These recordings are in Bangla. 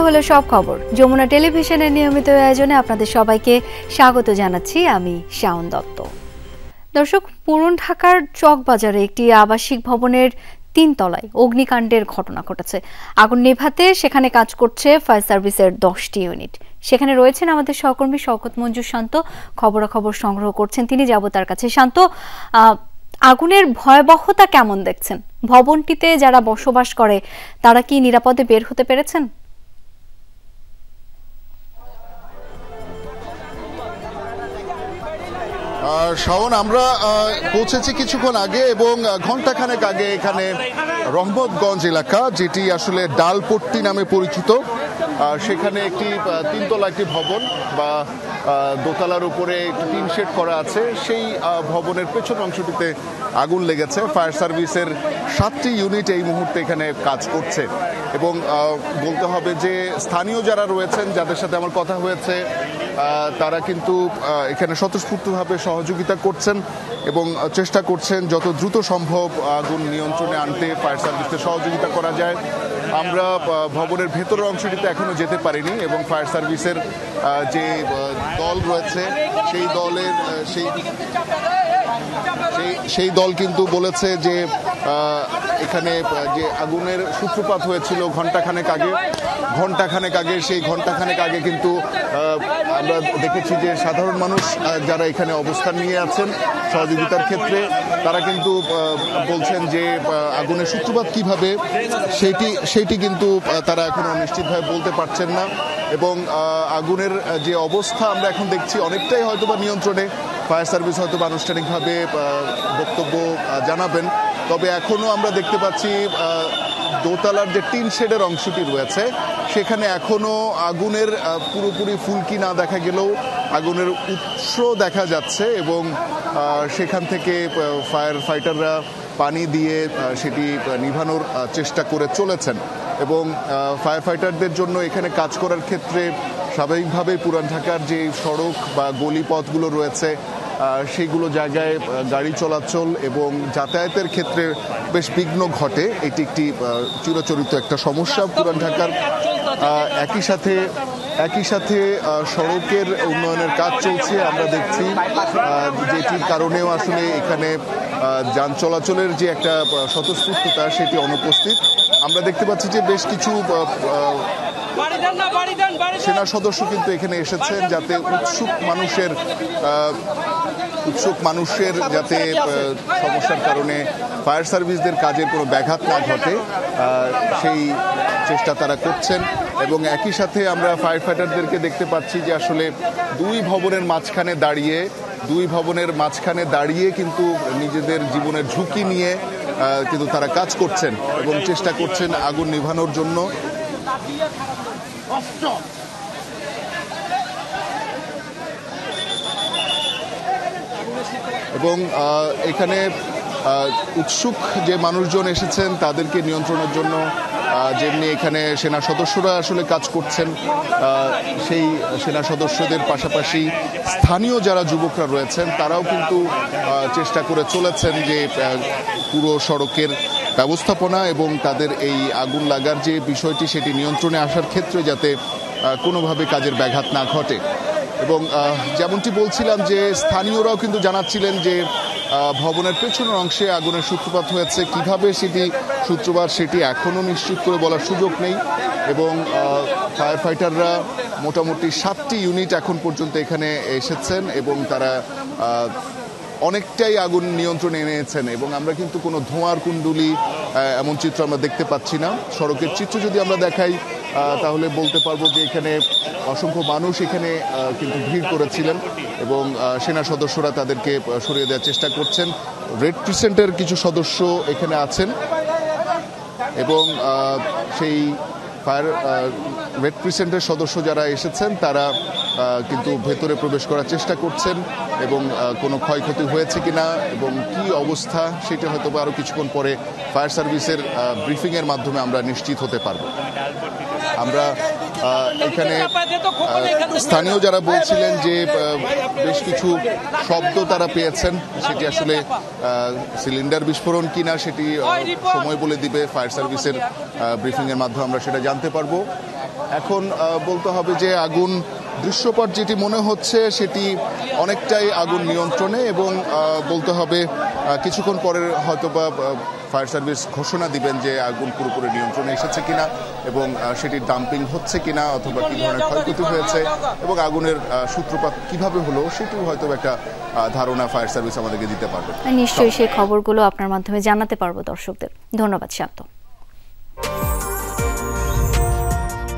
হলো সব খবর। যমুনা টেলিভিশনের নিয়মিত আয়োজনে আপনাদের সবাইকে স্বাগত জানাচ্ছি। আমি শাওন দত্ত। দর্শক, পুরান ঢাকার চকবাজারে একটি আবাসিক ভবনের ৩ তলায় অগ্নিকাণ্ডের ঘটনা ঘটেছে। আগুন নেভাতে সেখানে কাজ করছে ফায়ার সার্ভিসের 10টি ইউনিট। সেখানে রয়েছেন আমাদের সহকর্মী শওকত মঞ্জুর শান্ত, খবরাখবর সংগ্রহ করছেন তিনি। যাব তার কাছে। শান্ত, আগুনের ভয়াবহতা কেমন দেখছেন? ভবনটিতে যারা বসবাস করে তারা কি নিরাপদে বের হতে পেরেছেন? শাওন, আমরা পৌঁছেছি কিছুক্ষণ আগে এবং ঘণ্টাখানেক আগে এখানে রহমতগঞ্জ এলাকা, যেটি আসলে ডালপট্টি নামে পরিচিত, সেখানে একটি 3 তলা একটি ভবন বা দোতলার উপরে একটি টিন শেড করা আছে। সেই ভবনের পেছন অংশটিতে আগুন লেগেছে। ফায়ার সার্ভিসের 7টি ইউনিট এই মুহূর্তে এখানে কাজ করছে এবং বলতে হবে যে স্থানীয় যারা রয়েছেন, যাদের সাথে আমার কথা হয়েছে, তারা কিন্তু এখানে স্বতঃস্ফূর্তভাবে সহযোগিতা করছেন এবং চেষ্টা করছেন যত দ্রুত সম্ভব আগুন নিয়ন্ত্রণে আনতে ফায়ার সার্ভিসকে সহযোগিতা করা যায়। আমরা ভবনের ভেতরের অংশটিতে এখনো যেতে পারিনি এবং ফায়ার সার্ভিসের যে দল রয়েছে সেই দল কিন্তু বলেছে যে এখানে যে আগুনের সূত্রপাত হয়েছিল ঘণ্টাখানেক আগে সেই ঘণ্টাখানেক আগে কিন্তু আমরা দেখেছি যে সাধারণ মানুষ যারা এখানে অবস্থান নিয়ে আছেন সহযোগিতার ক্ষেত্রে, তারা কিন্তু বলছেন যে আগুনের সূত্রপাত কিভাবে সেটি কিন্তু তারা এখনো নিশ্চিতভাবে বলতে পারছেন না এবং আগুনের যে অবস্থা আমরা এখন দেখছি অনেকটাই হয়তোবা নিয়ন্ত্রণে। ফায়ার সার্ভিস হয়তো আনুষ্ঠানিকভাবে বক্তব্য জানাবেন, তবে এখনো আমরা দেখতে পাচ্ছি দোতলার যে টিন শেডের অংশটি রয়েছে সেখানে এখনো আগুনের পুরোপুরি ফুলকি না দেখা গেলেও আগুনের উৎস দেখা যাচ্ছে এবং সেখান থেকে ফায়ার ফাইটাররা পানি দিয়ে সেটি নিভানোর চেষ্টা করে চলেছেন এবং ফায়ার ফাইটারদের জন্য এখানে কাজ করার ক্ষেত্রে স্বাভাবিকভাবে পুরান ঢাকার যে সড়ক বা গলিপথগুলো রয়েছে সেইগুলো জায়গায় গাড়ি চলাচল এবং যাতায়াতের ক্ষেত্রে বেশ বিঘ্ন ঘটে। এটি একটি চিরচরিত একটা সমস্যা পুরান ঢাকার। একই সাথে সড়কের উন্নয়নের কাজ চলছে। আমরা দেখছি যেটির কারণেও আসলে এখানে যান চলাচলের যে একটা স্বতঃস্ফূর্ততা সেটি অনুপস্থিত। আমরা দেখতে পাচ্ছি যে বেশ কিছু সেনা সদস্য কিন্তু এখানে এসেছেন যাতে উৎসুক মানুষের যাতে সমস্যার কারণে ফায়ার সার্ভিসদের কাজের কোনো ব্যাঘাত না ঘটে সেই চেষ্টা তারা করছেন এবং একই সাথে আমরা ফায়ার ফাইটারদেরকে দেখতে পাচ্ছি যে আসলে দুই ভবনের মাঝখানে দাঁড়িয়ে কিন্তু নিজেদের জীবনের ঝুঁকি নিয়ে কিন্তু তারা কাজ করছেন এবং চেষ্টা করছেন আগুন নিভানোর জন্য। এবং এখানে উৎসুক যে মানুষজন এসেছেন তাদেরকে নিয়ন্ত্রণের জন্য যেমনি এখানে সেনা সদস্যরা আসলে কাজ করছেন, সেই সেনা সদস্যদের পাশাপাশি স্থানীয় যারা যুবকরা রয়েছেন তারাও কিন্তু চেষ্টা করে চলেছেন যে পুরো সড়কের ব্যবস্থাপনা এবং তাদের এই আগুন লাগার যে বিষয়টি সেটি নিয়ন্ত্রণে আসার ক্ষেত্রে যাতে কোনোভাবে কাজের ব্যাঘাত না ঘটে। এবং যেমনটি বলছিলাম যে স্থানীয়রাও কিন্তু জানাচ্ছিলেন যে ভবনের পেছনের অংশে আগুনের সূত্রপাত হয়েছে, কিভাবে সূত্রপাত সেটি এখনও নিশ্চিত করে বলার সুযোগ নেই এবং ফায়ার ফাইটাররা মোটামুটি 7টি ইউনিট এখন পর্যন্ত এখানে এসেছেন এবং তারা অনেকটাই আগুন নিয়ন্ত্রণে এনেছেন এবং আমরা কিন্তু কোনো ধোঁয়ার কুণ্ডুলি এমন চিত্র আমরা দেখতে পাচ্ছি না। সড়কের চিত্র যদি আমরা দেখাই তাহলে বলতে পারবো যে এখানে অসংখ্য মানুষ এখানে কিন্তু ভিড় করেছিলেন এবং সেনা সদস্যরা তাদেরকে সরিয়ে দেওয়ার চেষ্টা করছেন। রেড ক্রিসেন্টের কিছু সদস্য এখানে আছেন এবং সেই রেড ক্রিসেন্টের সদস্য যারা এসেছেন তারা কিন্তু ভেতরে প্রবেশ করার চেষ্টা করছেন এবং কোনো ক্ষয়ক্ষতি হয়েছে কিনা এবং কি অবস্থা সেটা হয়তো আরও কিছুক্ষণ পরে ফায়ার সার্ভিসের ব্রিফিংয়ের মাধ্যমে আমরা নিশ্চিত হতে পারব। আমরা এখানে স্থানীয় যারা বলছিলেন যে বেশ কিছু শব্দ তারা পেয়েছেন, সেটি আসলে সিলিন্ডার বিস্ফোরণ কিনা সেটি সময় বলে দিবে। ফায়ার সার্ভিসের ব্রিফিংয়ের মাধ্যমে আমরা সেটা জানতে পারবো। এখন বলতে হবে যে আগুন দৃশ্যপট যেটি মনে হচ্ছে সেটি অনেকটাই আগুন নিয়ন্ত্রণে, এবং বলতে হবে কিছুক্ষণ পরে হয়তোবা ফায়ার সার্ভিস ঘোষণা দিবেন যে আগুন পুরোপুরি নিয়ন্ত্রণে এসেছে কিনা এবং সেটির ডাম্পিং হচ্ছে কিনা অথবা কি ধরনের ক্ষয়ক্ষতি হয়েছে এবং আগুনের সূত্রপাত কিভাবে হলো সেটিও হয়তো একটা ধারণা ফায়ার সার্ভিস আমাদেরকে দিতে পারবে। নিশ্চয়ই সেই খবরগুলো আপনার মাধ্যমে জানাতে পারবো দর্শকদের। ধন্যবাদ শান্ত।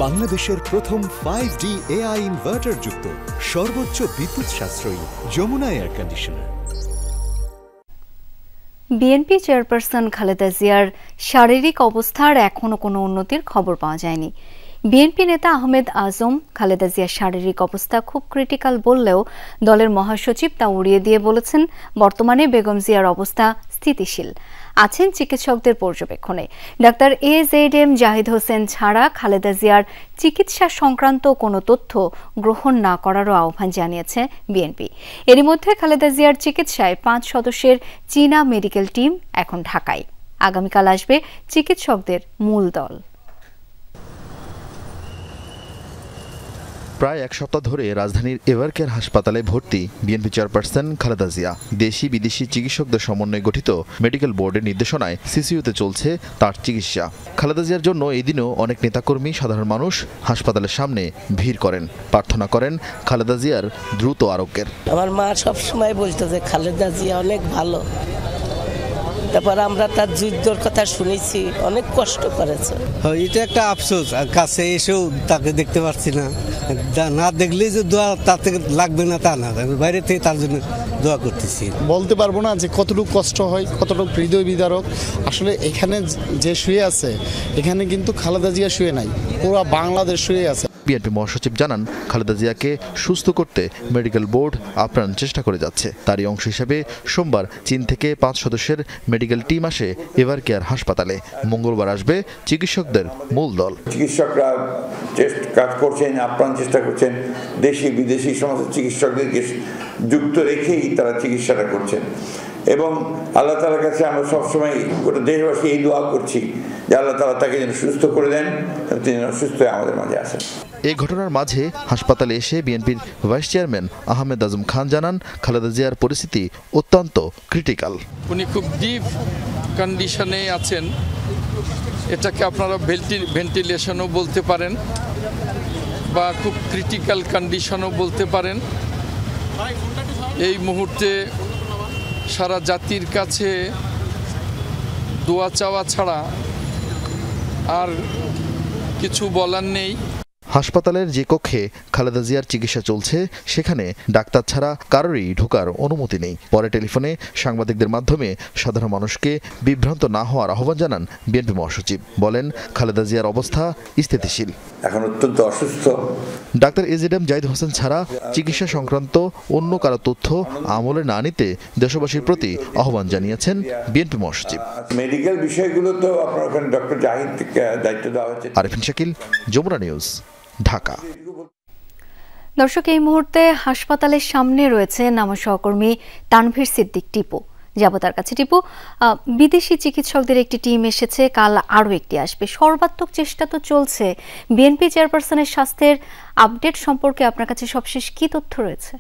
বাংলাদেশের প্রথম 5D AI ইনভার্টার যুক্ত সর্বোচ্চ বিদ্যুৎ সাশ্রয়ী Jamuna air conditioner. BNP chairperson Khaleda জিয়ার শারীরিক অবস্থার এখনো কোনো উন্নতির খবর পাওয়া যায়নি। বিএনপি নেতা আহমেদ আজম খালেদা জিয়ার শারীরিক অবস্থা খুব ক্রিটিক্যাল বললেও দলের মহাসচিব তা উড়িয়ে দিয়ে বলেছেন বর্তমানে বেগম জিয়ার অবস্থা স্থিতিশীল, আছেন চিকিৎসকদের পর্যবেক্ষণে। ডাক্তার AZM জাহিদ হোসেন ছাড়া খালেদা জিয়ার চিকিৎসা সংক্রান্ত কোনো তথ্য গ্রহণ না করারও আহ্বান জানিয়েছে বিএনপি। এরই মধ্যে খালেদা জিয়ার চিকিৎসায় 5 সদস্যের চীনা মেডিকেল টিম এখন ঢাকায়। আগামীকাল আসবে চিকিৎসকদের মূল দল। প্রায় এক সপ্তাহ ধরে রাজধানীর এভারকেয়ার হাসপাতালে ভর্তি বিএনপি চেয়ারপারসন খালেদা জিয়া। দেশি বিদেশি চিকিৎসকদের সমন্বয়ে গঠিত মেডিকেল বোর্ডের নির্দেশনায় সিসিইউতে চলছে তার চিকিৎসা। খালেদা জিয়ার জন্য এই দিনও অনেক নেতাকর্মী, সাধারণ মানুষ হাসপাতালের সামনে ভিড় করেন, প্রার্থনা করেন খালেদা জিয়ার দ্রুত আরোগ্যের। আমার মা সবসময় বলতো যে খালেদা জিয়া অনেক ভালো, তারপর আমরা তার যুদ্ধর কথা শুনেছি, অনেক কষ্ট করেছে। এটা একটা আফসোস, কাছে এসেও তাকে দেখতে পাচ্ছি না। না দেখলে যে দোয়া তাতে লাগবে না তা না, বাইরে থেকে তার জন্য দোয়া করতেছি। বলতে পারবো না যে কতটুকু কষ্ট হয়, কতটুকু হৃদয় বিদারক। আসলে এখানে যে শুয়ে আছে, এখানে কিন্তু খালেদা জিয়া শুয়ে নাই, পুরো বাংলাদেশ শুয়ে আছে। বিএনপি মহাসচিব জানান খালেদা জিয়াকে সুস্থ করতে মেডিকেল বোর্ড আপ্রাণ চেষ্টা করে যাচ্ছে। তারই অংশ হিসেবে সোমবার চীন থেকে 5 সদস্যের মেডিকেল টিম আসে এভারকেয়ার হাসপাতালে। মঙ্গলবার আসবে চিকিৎসকদের মূল দল। চিকিৎসকরা কাজ করছেন, আপ্রাণ চেষ্টা করছেন, দেশি বিদেশি সমস্ত চিকিৎসকদেরকে যুক্ত রেখেই তারা চিকিৎসাটা করছেন। এবং আল্লাহ তাআলার কাছে আমরা সবসময় গোটা দেশবাসী এই দোয়া করছি যে আল্লাহ তাআলা তাকে যেন সুস্থ করে দেন, তিনি যেন সুস্থ হয়ে আমাদের মাঝে আসেন। এই ঘটনার মাঝে হাসপাতালে এসে বিএনপির ভাইস চেয়ারম্যান আহমেদ আজম খান জানান খালেদা জিয়ার পরিস্থিতি অত্যন্ত ক্রিটিক্যাল। উনি খুব ডিপ কন্ডিশনে আছেন, এটাকে আপনারা ভেন্টিলেশনও বলতে পারেন বা খুব ক্রিটিক্যাল কন্ডিশনও বলতে পারেন। এই মুহূর্তে সারা জাতির কাছে দোয়া চাওয়া ছাড়া আর কিছু বলার নেই। হাসপাতালের যে কক্ষে খালেদা জিয়ার চিকিৎসা চলছে সেখানে ডাক্তার ছাড়া কারোরই ঢোকার অনুমতি নেই। পরে টেলিফোনে সাংবাদিকদের মাধ্যমে সাধারণ মানুষকে বিভ্রান্ত না হওয়ার আহ্বান জানান বিএনপি মহাসচিব। বলেন খালেদা জিয়ার অবস্থা স্থিতিশীল, এখন অত্যন্ত অসুস্থ। ডাক্তার AZM জাহিদ হোসেন ছাড়া চিকিৎসা সংক্রান্ত অন্য কারো তথ্য আমলে না নিতে দেশবাসীর প্রতি আহ্বান জানিয়েছেন বিএনপি মহাসচিব। মেডিকেল বিষয়গুলো তো আপনার ওখানে ডক্টর জাহিদ দায়িত্ব দেওয়া হচ্ছে। আরিফিন শাকিল, যমুনা নিউজ, ঢাকা। দর্শক, এই মুহূর্তে হাসপাতালের সামনে রয়েছে নামা সহকর্মী তানভীর সিদ্দিক টিপু। যাব তার কাছে। টিপু, বিদেশি চিকিৎসকদের একটি টিম এসেছে, কাল আরও একটি আসবে। সর্বাত্মক চেষ্টা তো চলছে। বিএনপি চেয়ারপারসনের স্বাস্থ্যের আপডেট সম্পর্কে আপনার কাছে সবশেষ কি তথ্য রয়েছে?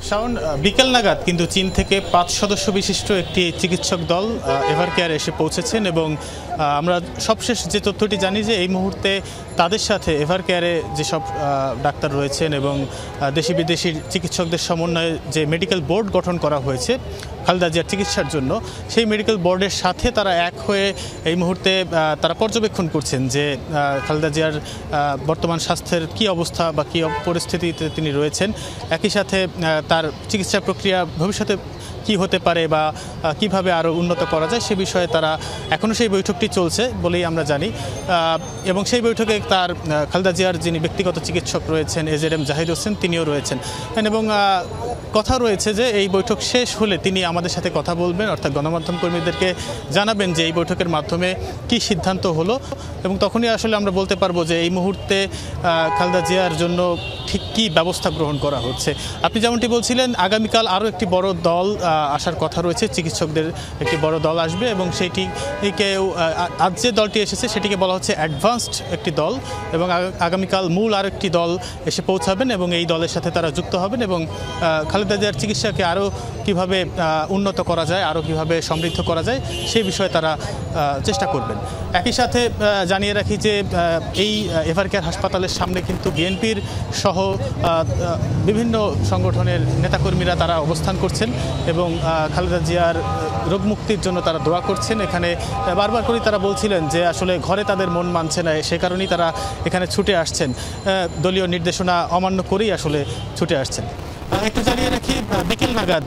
শাওন, বিকেল নাগাদ কিন্তু চীন থেকে 5 সদস্য বিশিষ্ট একটি চিকিৎসক দল এভারকেয়ারে এসে পৌঁছেছেন এবং আমরা সবশেষ যে তথ্যটি জানি যে এই মুহূর্তে তাদের সাথে এভারকেয়ারে যেসব ডাক্তার রয়েছেন এবং দেশি বিদেশি চিকিৎসকদের সমন্বয়ে যে মেডিকেল বোর্ড গঠন করা হয়েছে খালেদা জিয়ার চিকিৎসার জন্য, সেই মেডিকেল বোর্ডের সাথে তারা এক হয়ে এই মুহূর্তে তারা পর্যবেক্ষণ করছেন যে খালেদা জিয়ার বর্তমান স্বাস্থ্যের কী অবস্থা বা কী পরিস্থিতিতে তিনি রয়েছেন। একই সাথে তার চিকিৎসা প্রক্রিয়া ভবিষ্যতে কি হতে পারে বা কিভাবে আরও উন্নত করা যায় সে বিষয়ে তারা এখনও সেই বৈঠকটি চলছে বলেই আমরা জানি। এবং সেই বৈঠকে তার খালেদা জিয়ার যিনি ব্যক্তিগত চিকিৎসক রয়েছেন AZM জাহিদ হোসেন, তিনিও রয়েছেন এবং কথা রয়েছে যে এই বৈঠক শেষ হলে তিনি আমাদের সাথে কথা বলবেন, অর্থাৎ গণমাধ্যম কর্মীদেরকে জানাবেন যে এই বৈঠকের মাধ্যমে কি সিদ্ধান্ত হলো এবং তখনই আসলে আমরা বলতে পারবো যে এই মুহূর্তে খালেদা জিয়ার জন্য ঠিক কী ব্যবস্থা গ্রহণ করা হচ্ছে। আপনি যেমনটি বলছিলেন, আগামীকাল আরও একটি বড় দল আসার কথা রয়েছে, চিকিৎসকদের একটি বড় দল আসবে এবং সেইটিকেও আজ যে দলটি এসেছে সেটিকে বলা হচ্ছে অ্যাডভান্সড একটি দল, এবং আগামীকাল মূল আর একটি দল এসে পৌঁছাবেন এবং এই দলের সাথে তারা যুক্ত হবেন এবং খালেদা জিয়ার চিকিৎসাকে আরও কীভাবে উন্নত করা যায়, আরও কীভাবে সমৃদ্ধ করা যায় সেই বিষয়ে তারা চেষ্টা করবেন। একই সাথে জানিয়ে রাখি যে এই এভারকেয়ার হাসপাতালের সামনে কিন্তু বিএনপির সহ বিভিন্ন সংগঠনের নেতাকর্মীরা তারা অবস্থান করছেন এবং খালেদা জিয়ার রোগ মুক্তির জন্য তারা দোয়া করছেন। এখানে বারবার করে তারা বলছিলেন যে আসলে ঘরে তাদের মন মানছে না, সে কারণেই তারা এখানে ছুটে আসছেন, দলীয় নির্দেশনা অমান্য করেই আসলে ছুটে আসছেন। একটু জানিয়ে রাখি, বিকেল নাগাদ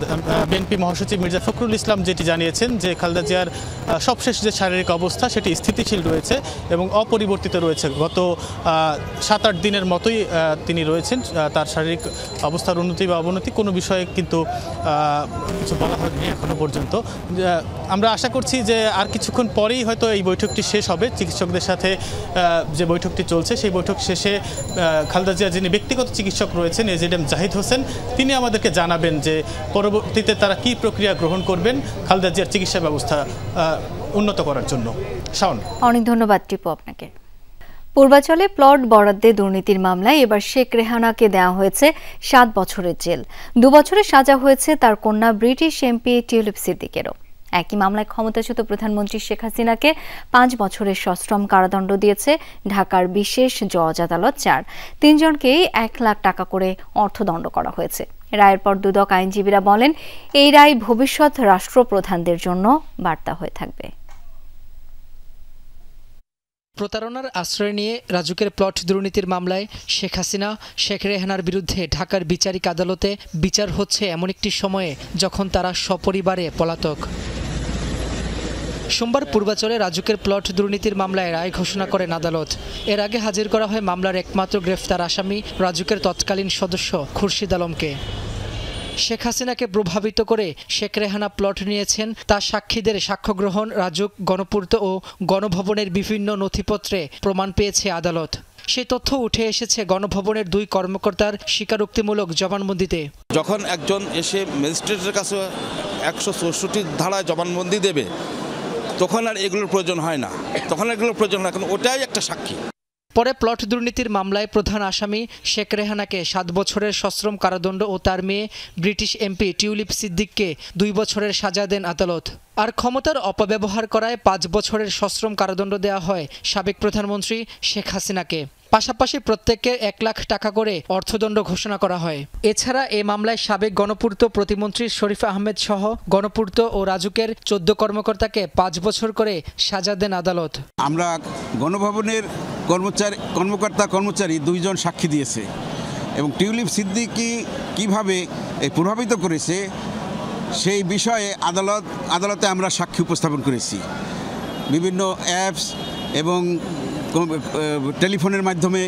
বিএনপি মহাসচিব মির্জা ফখরুল ইসলাম যেটি জানিয়েছেন যে খালেদা জিয়ার সবশেষ যে শারীরিক অবস্থা সেটি স্থিতিশীল রয়েছে এবং অপরিবর্তিত রয়েছে। গত 7-8 দিনের মতোই তিনি রয়েছেন, তার শারীরিক অবস্থার উন্নতি বা অবনতি কোনো বিষয়ে কিন্তু কিছু বলা হয়নি এখনো পর্যন্ত। আমরা আশা করছি যে আর কিছুক্ষণ পরেই হয়তো এই বৈঠকটি শেষ হবে। চিকিৎসকদের সাথে যে বৈঠকটি চলছে সেই বৈঠক শেষে খালেদা জিয়ার যিনি ব্যক্তিগত চিকিৎসক রয়েছেন এজিএম জাহিদ হোসেন, তিনি আমাদেরকে জানাবেন যে পরবর্তীতে তারা কি প্রক্রিয়া গ্রহণ করবেন খালেদা জিয়ার চিকিৎসা ব্যবস্থা উন্নত করার জন্য। শাওন, অনেক ধন্যবাদ টিপু আপনাকে। পূর্বাচলে প্লট বরাদ্দে দুর্নীতির মামলায় এবার শেখ রেহানাকে দেওয়া হয়েছে 7 বছরের জেল। 2 বছরের সাজা হয়েছে তার কন্যা ব্রিটিশ এমপি টিউলিপ সিদ্দিকেরও। একই মামলায় ক্ষমতাচ্যুত প্রধানমন্ত্রী শেখ হাসিনাকে 5 বছরের সশ্রম কারাদণ্ড দিয়েছে ঢাকার বিশেষ জজ আদালত 4। 3 জনকেই 1 লাখ টাকা করে অর্থদণ্ড করা হয়েছে। রায়ের পর দুদক আইনজীবীরা বলেন, এই রায় ভবিষ্যৎ রাষ্ট্রপ্রধানদের জন্য বার্তা হয়ে থাকবে। প্রতারণার আশ্রয় নিয়ে রাজুকের প্লট দুর্নীতির মামলায় শেখ হাসিনা, শেখ রেহানার বিরুদ্ধে ঢাকার বিচারিক আদালতে বিচার হচ্ছে এমন একটি সময়ে যখন তারা সপরিবারে পলাতক। সোমবার পূর্বাচলে রাজুকের প্লট দুর্নীতির মামলায় রায় ঘোষণা করেন আদালত। এর আগে হাজির করা হয় মামলার একমাত্র গ্রেফতার আসামি রাজুকের তৎকালীন সদস্য খুরশিদ আলমকে। শেখ হাসিনাকে প্রভাবিত করে শেখ রেহানা প্লট নিয়েছেন তা সাক্ষীদের সাক্ষ্য গ্রহণ, রাজুক, গণপূর্ত ও গণভবনের বিভিন্ন নথিপত্রে প্রমাণ পেয়েছে আদালত। সেই তথ্য উঠে এসেছে গণভবনের 2 কর্মকর্তার স্বীকারোক্তিমূলক জবানবন্দিতে। যখন একজন এসে ম্যাজিস্ট্রেটের কাছে 164 ধারায় জবানবন্দি দেবে তখন আর এগুলোর প্রয়োজন হয় না, কারণ ওটাই একটা সাক্ষী। পরে প্লট দুর্নীতির মামলায় প্রধান আসামি শেখ রেহানাকে 7 বছরের সশ্রম কারাদণ্ড ও তার মেয়ে ব্রিটিশ এমপি টিউলিপ সিদ্দিককে 2 বছরের সাজা দেন আদালত। আর ক্ষমতার অপব্যবহার করায় 5 বছরের সশ্রম কারাদণ্ড দেওয়া হয় সাবেক প্রধানমন্ত্রী শেখ হাসিনাকে। পাশাপাশি প্রত্যেককে 1 লাখ টাকা করে অর্থদণ্ড ঘোষণা করা হয়। এছাড়া এই মামলায় সাবেক গণপূর্ত প্রতিমন্ত্রী শরীফ আহমেদ সহ গণপূর্ত ও রাজুকের 14 কর্মকর্তাকে 5 বছর করে সাজা দেন আদালত। আমরা গণভবনের কর্মকর্তা-কর্মচারী 2 জন সাক্ষী দিয়েছে এবং টিউলিপ সিদ্দিকি কিভাবে প্রভাবিত করেছে সেই বিষয়ে আদালতে আমরা সাক্ষী উপস্থাপন করেছি। বিভিন্ন অ্যাপস এবং টেলিফোনের মাধ্যমে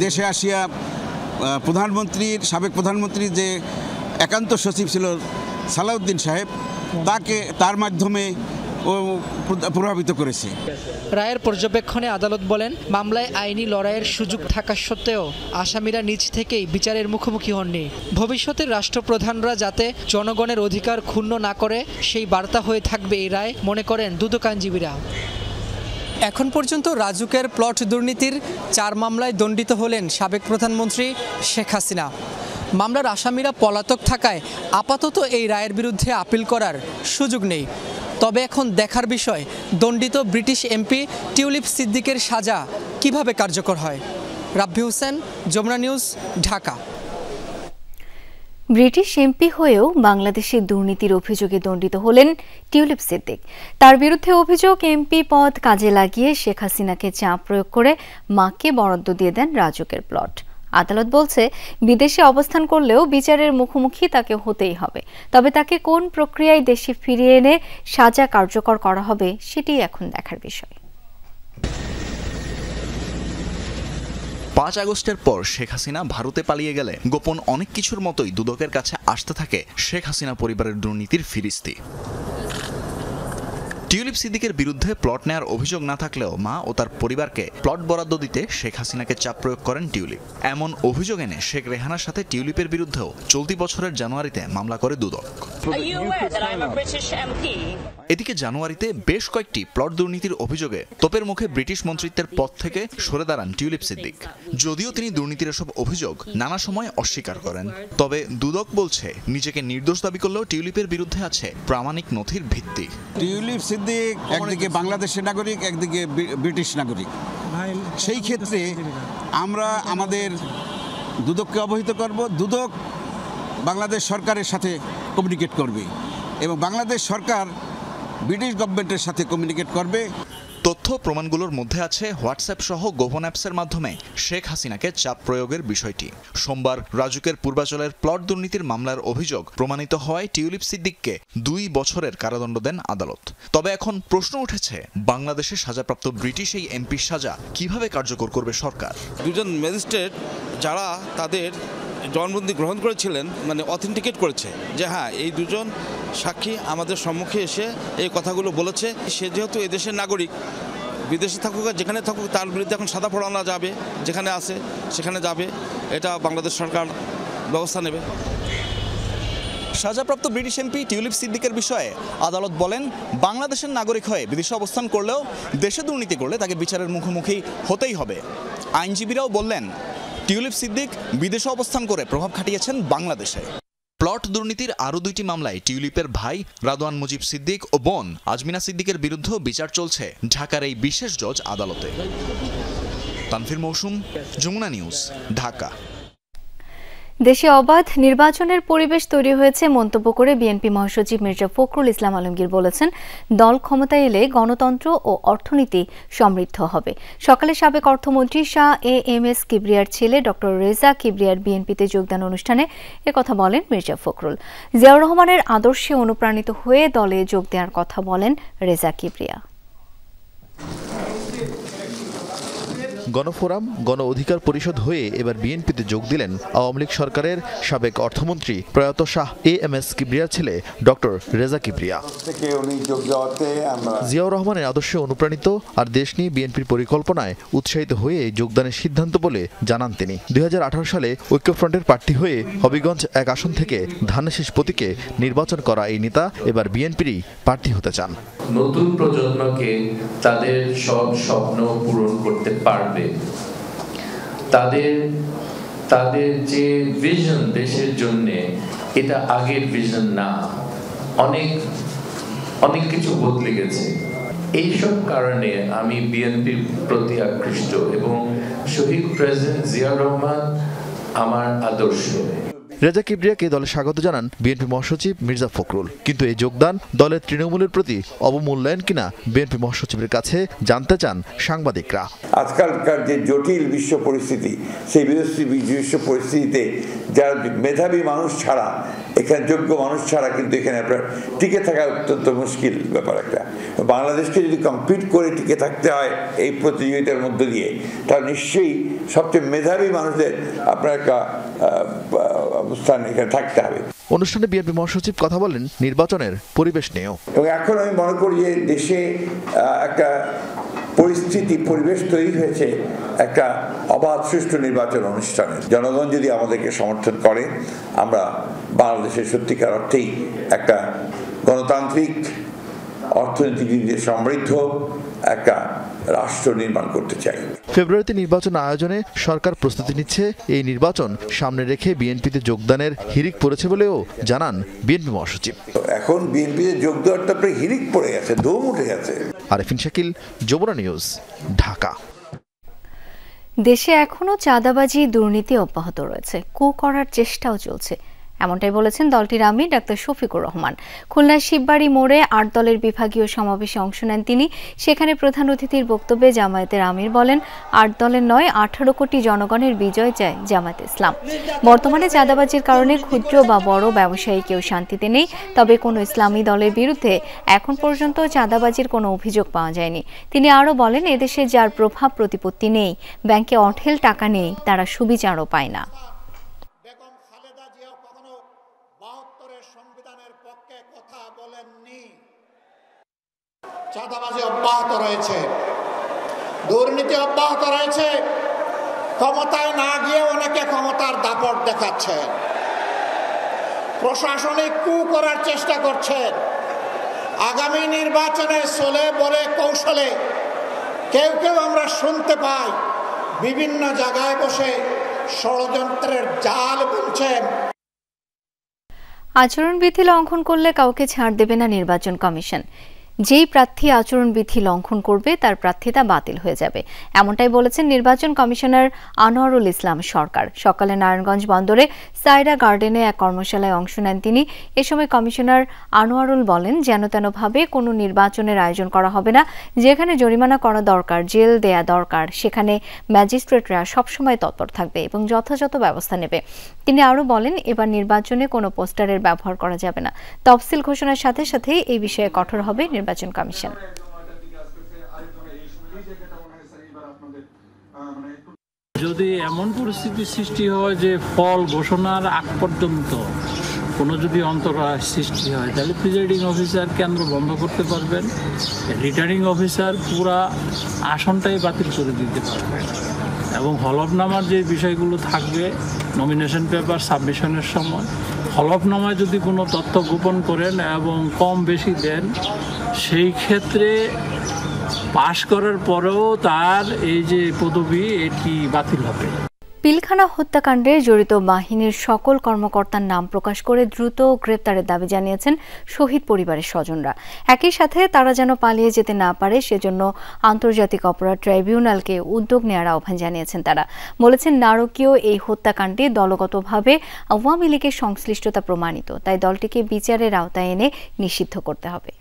দেশে আসিয়া সাবেক প্রধানমন্ত্রীর যে একান্ত সচিব ছিল সালাউদ্দিন সাহেব, তার মাধ্যমে ও প্রভাবিত করেছে। রায়ের পর্যবেক্ষণে আদালত বলেন, মামলায় আইনি লড়াইয়ের সুযোগ থাকা সত্ত্বেও আসামিরা নিজ থেকেই বিচারের মুখোমুখি হননি। ভবিষ্যতের রাষ্ট্রপ্রধানরা যাতে জনগণের অধিকার ক্ষুণ্ণ না করে সেই বার্তা হয়ে থাকবে এই রায়, মনে করেন দুদক আইনজীবীরা। এখন পর্যন্ত রাজুকের প্লট দুর্নীতির 4 মামলায় দণ্ডিত হলেন সাবেক প্রধানমন্ত্রী শেখ হাসিনা। মামলার আসামিরা পলাতক থাকায় আপাতত এই রায়ের বিরুদ্ধে আপিল করার সুযোগ নেই। তবে এখন দেখার বিষয় দণ্ডিত ব্রিটিশ এমপি টিউলিপ সিদ্দিকের সাজা কিভাবে কার্যকর হয়। Rabbi Hossain, Jamuna news, Dhaka. British MP হয়েও বাংলাদেশে দুর্নীতির অভিযোগে দণ্ডিত হলেন টিউলিপ সিদ্দিক। তার বিরুদ্ধে অভিযোগ, এমপি পদ কাজে লাগিয়ে শেখ হাসিনাকে চাপ প্রয়োগ করে মাকে বরাদ্দ দিয়ে দেন রাজুকের প্লট। আদালত বলছে, বিদেশে অবস্থান করলেও বিচারের মুখোমুখি তাকে হতেই হবে। তবে তাকে কোন প্রক্রিয়ায় দেশে ফিরিয়ে এনে সাজা কার্যকর করা হবে সেটি এখন দেখার বিষয়। 5 আগস্টের পর শেখ হাসিনা ভারতে পালিয়ে গেলে গোপন অনেক কিছুর মতোই দুদকের কাছে আসতে থাকে শেখ হাসিনা পরিবারের দুর্নীতির ফিরিস্তি। টিউলিপ সিদ্দিকের বিরুদ্ধে প্লট নেয়ার অভিযোগ না থাকলেও মা ও তার পরিবারকে প্লট বরাদ্দ দিতে শেখ হাসিনাকে চাপ প্রয়োগ করেন টিউলিপ। এমন অভিযোগ এনে শেখ রেহানার সাথে টিউলিপের বিরুদ্ধেও চলতি বছরের জানুয়ারিতে মামলা করে দুদক। এদিকে জানুয়ারিতে বেশ কয়েকটি প্লট দুর্নীতির অভিযোগে তোপের মুখে ব্রিটিশ মন্ত্রিত্বের পদ থেকে সরে দাঁড়ান টিউলিপ সিদ্দিক। যদিও তিনি দুর্নীতির এসব অভিযোগ নানা সময় অস্বীকার করেন, তবে দুদক বলছে নিজেকে নির্দোষ দাবি করলেও টিউলিপের বিরুদ্ধে আছে প্রামাণিক নথির ভিত্তি। টিউলিপ সিদ্দিক একদিকে বাংলাদেশের নাগরিক, একদিকে ব্রিটিশ নাগরিক। সেই ক্ষেত্রে আমরা আমাদের দুদককে অবহিত করব, দুদক বাংলাদেশ সরকারের সাথে কমিউনিকেট করবে এবং বাংলাদেশ সরকার ব্রিটিশ গভর্নমেন্টের সাথে কমিউনিকেট করবে। তথ্য প্রমাণগুলোর মধ্যে আছে হোয়াটসঅ্যাপ সহ গোপন অ্যাপসের মাধ্যমে শেখ হাসিনাকে চাপ প্রয়োগের বিষয়টি। সোমবার রাজুকের পূর্বাচলের প্লট দুর্নীতির মামলার অভিযোগ প্রমাণিত হওয়ায় টিউলিপ সিদ্দিককে 2 বছরের কারাদণ্ড দেন আদালত। তবে এখন প্রশ্ন উঠেছে, বাংলাদেশে সাজাপ্রাপ্ত ব্রিটিশ এই এমপির সাজা কিভাবে কার্যকর করবে সরকার? দুজন ম্যাজিস্ট্রেট যারা তাদের জবানবন্দি গ্রহণ করেছিলেন, মানে অথেন্টিকেট করেছে যে হ্যাঁ এই দুজন সাক্ষী আমাদের সম্মুখে এসে এই কথাগুলো বলেছে। সে যেহেতু এদেশের নাগরিক, বিদেশে থাকুক আর যেখানে থাকুক, তার বিরুদ্ধে এখন সাদা পড়ানো যাবে, যেখানে আছে সেখানে যাবে, এটা বাংলাদেশ সরকার ব্যবস্থা নেবে। সাজাপ্রাপ্ত ব্রিটিশ এমপি টিউলিপ সিদ্দিকের বিষয়ে আদালত বলেন, বাংলাদেশের নাগরিক হয়ে বিদেশে অবস্থান করলেও দেশে দুর্নীতি করলে তাকে বিচারের মুখোমুখি হতেই হবে। আইনজীবীরাও বললেন, টিউলিপ সিদ্দিক বিদেশে অবস্থান করে প্রভাব খাটিয়েছেন বাংলাদেশে। প্লট দুর্নীতির আরও 2টি মামলায় টিউলিপের ভাই রাদওয়ান মুজিব সিদ্দিক ও বোন আজমিনা সিদ্দিকের বিরুদ্ধে বিচার চলছে ঢাকার এই বিশেষ জজ আদালতে। তানফির মৌসুম, যমুনা নিউজ, ঢাকা। দেশে অবাধ নির্বাচনের পরিবেশ তৈরি হয়েছে মন্তব্য করে বিএনপি মহাসচিব মির্জা ফখরুল ইসলাম আলমগীর বলেছেন, দল ক্ষমতায় এলে গণতন্ত্র ও অর্থনীতি সমৃদ্ধ হবে। সকালে সাবেক অর্থমন্ত্রী শাহ এএমএস কিবরিয়ার ছেলে ডক্টর রেজা কিবরিয়ার বিএনপিতে যোগদান অনুষ্ঠানে একথা বলেন মির্জা ফখরুল। জিয়াউর রহমানের আদর্শে অনুপ্রাণিত হয়ে দলে যোগ দেওয়ার কথা বলেন রেজা কিবরিয়া। গণফোরাম, গণ অধিকার পরিষদ হয়ে এবার বিএনপিতে যোগ দিলেন আওয়ামী লীগ সরকারের সাবেক অর্থমন্ত্রী প্রয়াত শাহ এএমএস কিবরিয়ার ছেলে ডক্টর রেজা কিবরিয়া। জিয়াউর রহমানের আদর্শে অনুপ্রাণিত আর দেশ নিয়ে বিএনপির পরিকল্পনায় উৎসাহিত হয়ে যোগদানের সিদ্ধান্ত বলে জানান তিনি। 2018 সালে ঐক্যফ্রন্টের প্রার্থী হয়ে হবিগঞ্জ 1 আসন থেকে ধানের প্রতীকে নির্বাচন করা এই নেতা এবার বিএনপিরই প্রার্থী হতে চান। নতুন প্রজন্মকে তাদের সব স্বপ্ন পূরণ করতে পারবে, তাদের যে ভিশন দেশের জন্য, এটা আগের ভিশন না, অনেক কিছু বদলে গেছে। এইসব কারণে আমি বিএনপির প্রতি আকৃষ্ট এবং শহীদ প্রেসিডেন্ট জিয়াউর রহমান আমার আদর্শ। রেজা কিবরিয়াকে দলে স্বাগত জানান বিএনপি মহাসচিব মির্জা ফখরুল, কিন্তু এই যোগদান দলের তৃণমূলের প্রতি অবমূল্যায়ন কিনা বিএনপি মহাসচিবের কাছে জানতে চান সাংবাদিকরা। আজকালকার যে জটিল বিশ্ব পরিস্থিতি, সেই বিশ্ব পরিস্থিতিতে যারা মেধাবী মানুষ ছাড়া, এখানে যোগ্য মানুষ ছাড়া কিন্তু এখানে আপনার টিকে থাকা অত্যন্ত মুশকিল ব্যাপার একটা। বাংলাদেশকে যদি কম্পিট করে টিকে থাকতে হয় এই প্রতিযোগিতার মধ্য দিয়ে, তাহলে নিশ্চয়ই সবচেয়ে মেধাবী মানুষদের আপনার একটা অবস্থান এখানে থাকতে হবে। অনুষ্ঠানে বিএনপি মহাসচিব কথা বলেন নির্বাচনের পরিবেশ নিয়েও। এবং এখন আমি মনে করি যে দেশে একটা পরিবেশ তৈরি হয়েছে একটা অবাধ সুষ্ঠু নির্বাচন অনুষ্ঠানে। জনগণ যদি আমাদেরকে সমর্থন করে, আমরা বাংলাদেশের সত্যিকার অর্থেই একটা গণতান্ত্রিক, অর্থনৈতিক সমৃদ্ধ একটা রাষ্ট্র নির্মাণ করতে চাই। ফেব্রুয়ারিতে নির্বাচন আয়োজনে সরকার প্রস্তুতি নিচ্ছে। এই নির্বাচন সামনে রেখে বিএনপিতে যোগদানের হিড়িক পড়েছে বলেও জানান বিএনপি মহাসচিব। এখন বিএনপিতে যোগ দেওয়ার তারপরে হিড়িক পড়ে গেছে, দম উঠে গেছে। আরেফিন শাকিল, যমুনা নিউজ, ঢাকা। দেশে এখনো চাঁদাবাজি, দুর্নীতি অব্যাহত রয়েছে, কু করার চেষ্টাও চলছে, এমনটাই বলেছেন দলটির আমির ডাক্তার শফিকুর রহমান। খুলনার শিববাড়ি মোড়ে 8 দলের বিভাগীয় সমাবেশে অংশ নেন তিনি। সেখানে প্রধান অতিথির বক্তব্যে জামায়াতের আমির বলেন, 8 দলের নয় 18 কোটি জনগণের বিজয় চায় জামায়াত ইসলাম। বর্তমানে চাঁদাবাজির কারণে ক্ষুদ্র বা বড় ব্যবসায়ী কেউ শান্তিতে নেই, তবে কোনো ইসলামী দলের বিরুদ্ধে এখন পর্যন্ত চাঁদাবাজির কোনো অভিযোগ পাওয়া যায়নি। তিনি আরও বলেন, এদেশে যার প্রভাব প্রতিপত্তি নেই, ব্যাংকে অঢেল টাকা নেই, তারা সুবিচারও পায় না। চাঁদাবাজি অব্যাহত রয়েছে, দুর্নীতি অব্যাহত রয়েছে। ক্ষমতায় না গিয়ে অনেকে ক্ষমতার দাপট দেখাচ্ছেন, প্রশাসনিক কু করার চেষ্টা করছেন। আগামী নির্বাচনে চলে বলে কৌশলে কেউ কেউ আমরা শুনতে পাই বিভিন্ন জায়গায় বসে ষড়যন্ত্রের জাল বুনছেন। আচরণবিধি লঙ্ঘন করলে কাউকে ছাড় দেবে না নির্বাচন কমিশন। যেই প্রার্থী আচরণবিধি লঙ্ঘন করবে তার প্রার্থিতা বাতিল হয়ে যাবে, এমনটাই বলেছেন নির্বাচন কমিশনার আনোয়ারুল ইসলাম সরকার। সকালে নারায়ণগঞ্জ বন্দরে সাইরা গার্ডেনে এক কর্মশালায় অংশ নেন তিনি। এ সময় কমিশনার আনোয়ারুল বলেন, যেন তেনভাবে কোনো নির্বাচনের আয়োজন করা হবে না। যেখানে জরিমানা করা দরকার, জেল দেয়া দরকার, সেখানে ম্যাজিস্ট্রেটরা সবসময় তৎপর থাকবে এবং যথাযথ ব্যবস্থা নেবে। তিনি আরও বলেন, এবার নির্বাচনে কোনো পোস্টারের ব্যবহার করা যাবে না। তফসিল ঘোষণার সাথে সাথে এই বিষয়ে কঠোর হবে নির্বাচন কমিশন। যদি এমন পরিস্থিতি সৃষ্টি হয় যে ফল ঘোষণার আগ পর্যন্ত কোনো যদি অন্তরায় সৃষ্টি হয়, তাহলে প্রিজাইডিং অফিসার কেন্দ্র বন্ধ করতে পারবেন, রিটার্নিং অফিসার পুরা আসনটাই বাতিল করে দিতে পারবেন এবং হলফনামার যে বিষয়গুলো থাকবে নমিনেশন পেপার সাবমিশনের সময় হলফনামায় যদি কোনো তথ্য গোপন করেন এবং কম বেশি দেন, সেই ক্ষেত্রে পাশ করার পরেও তার এই যে পদবি এটি বাতিল হবে। পিলখানা হত্যাকাণ্ডে জড়িত বাহিনীর সকল কর্মকর্তার নাম প্রকাশ করে দ্রুত গ্রেপ্তারের দাবি জানিয়েছেন শহীদ পরিবারের স্বজনরা। একই সাথে তারা যেন পালিয়ে যেতে না পারে সেজন্য আন্তর্জাতিক অপরাধ ট্রাইব্যুনালকে উদ্যোগ নেওয়ার আহ্বান জানিয়েছেন তারা। বলেছেন, নারকীয় এই হত্যাকাণ্ডে দলগতভাবে আওয়ামী লীগের সংশ্লিষ্টতা প্রমাণিত, তাই দলটিকে বিচারের আওতায় এনে নিষিদ্ধ করতে হবে।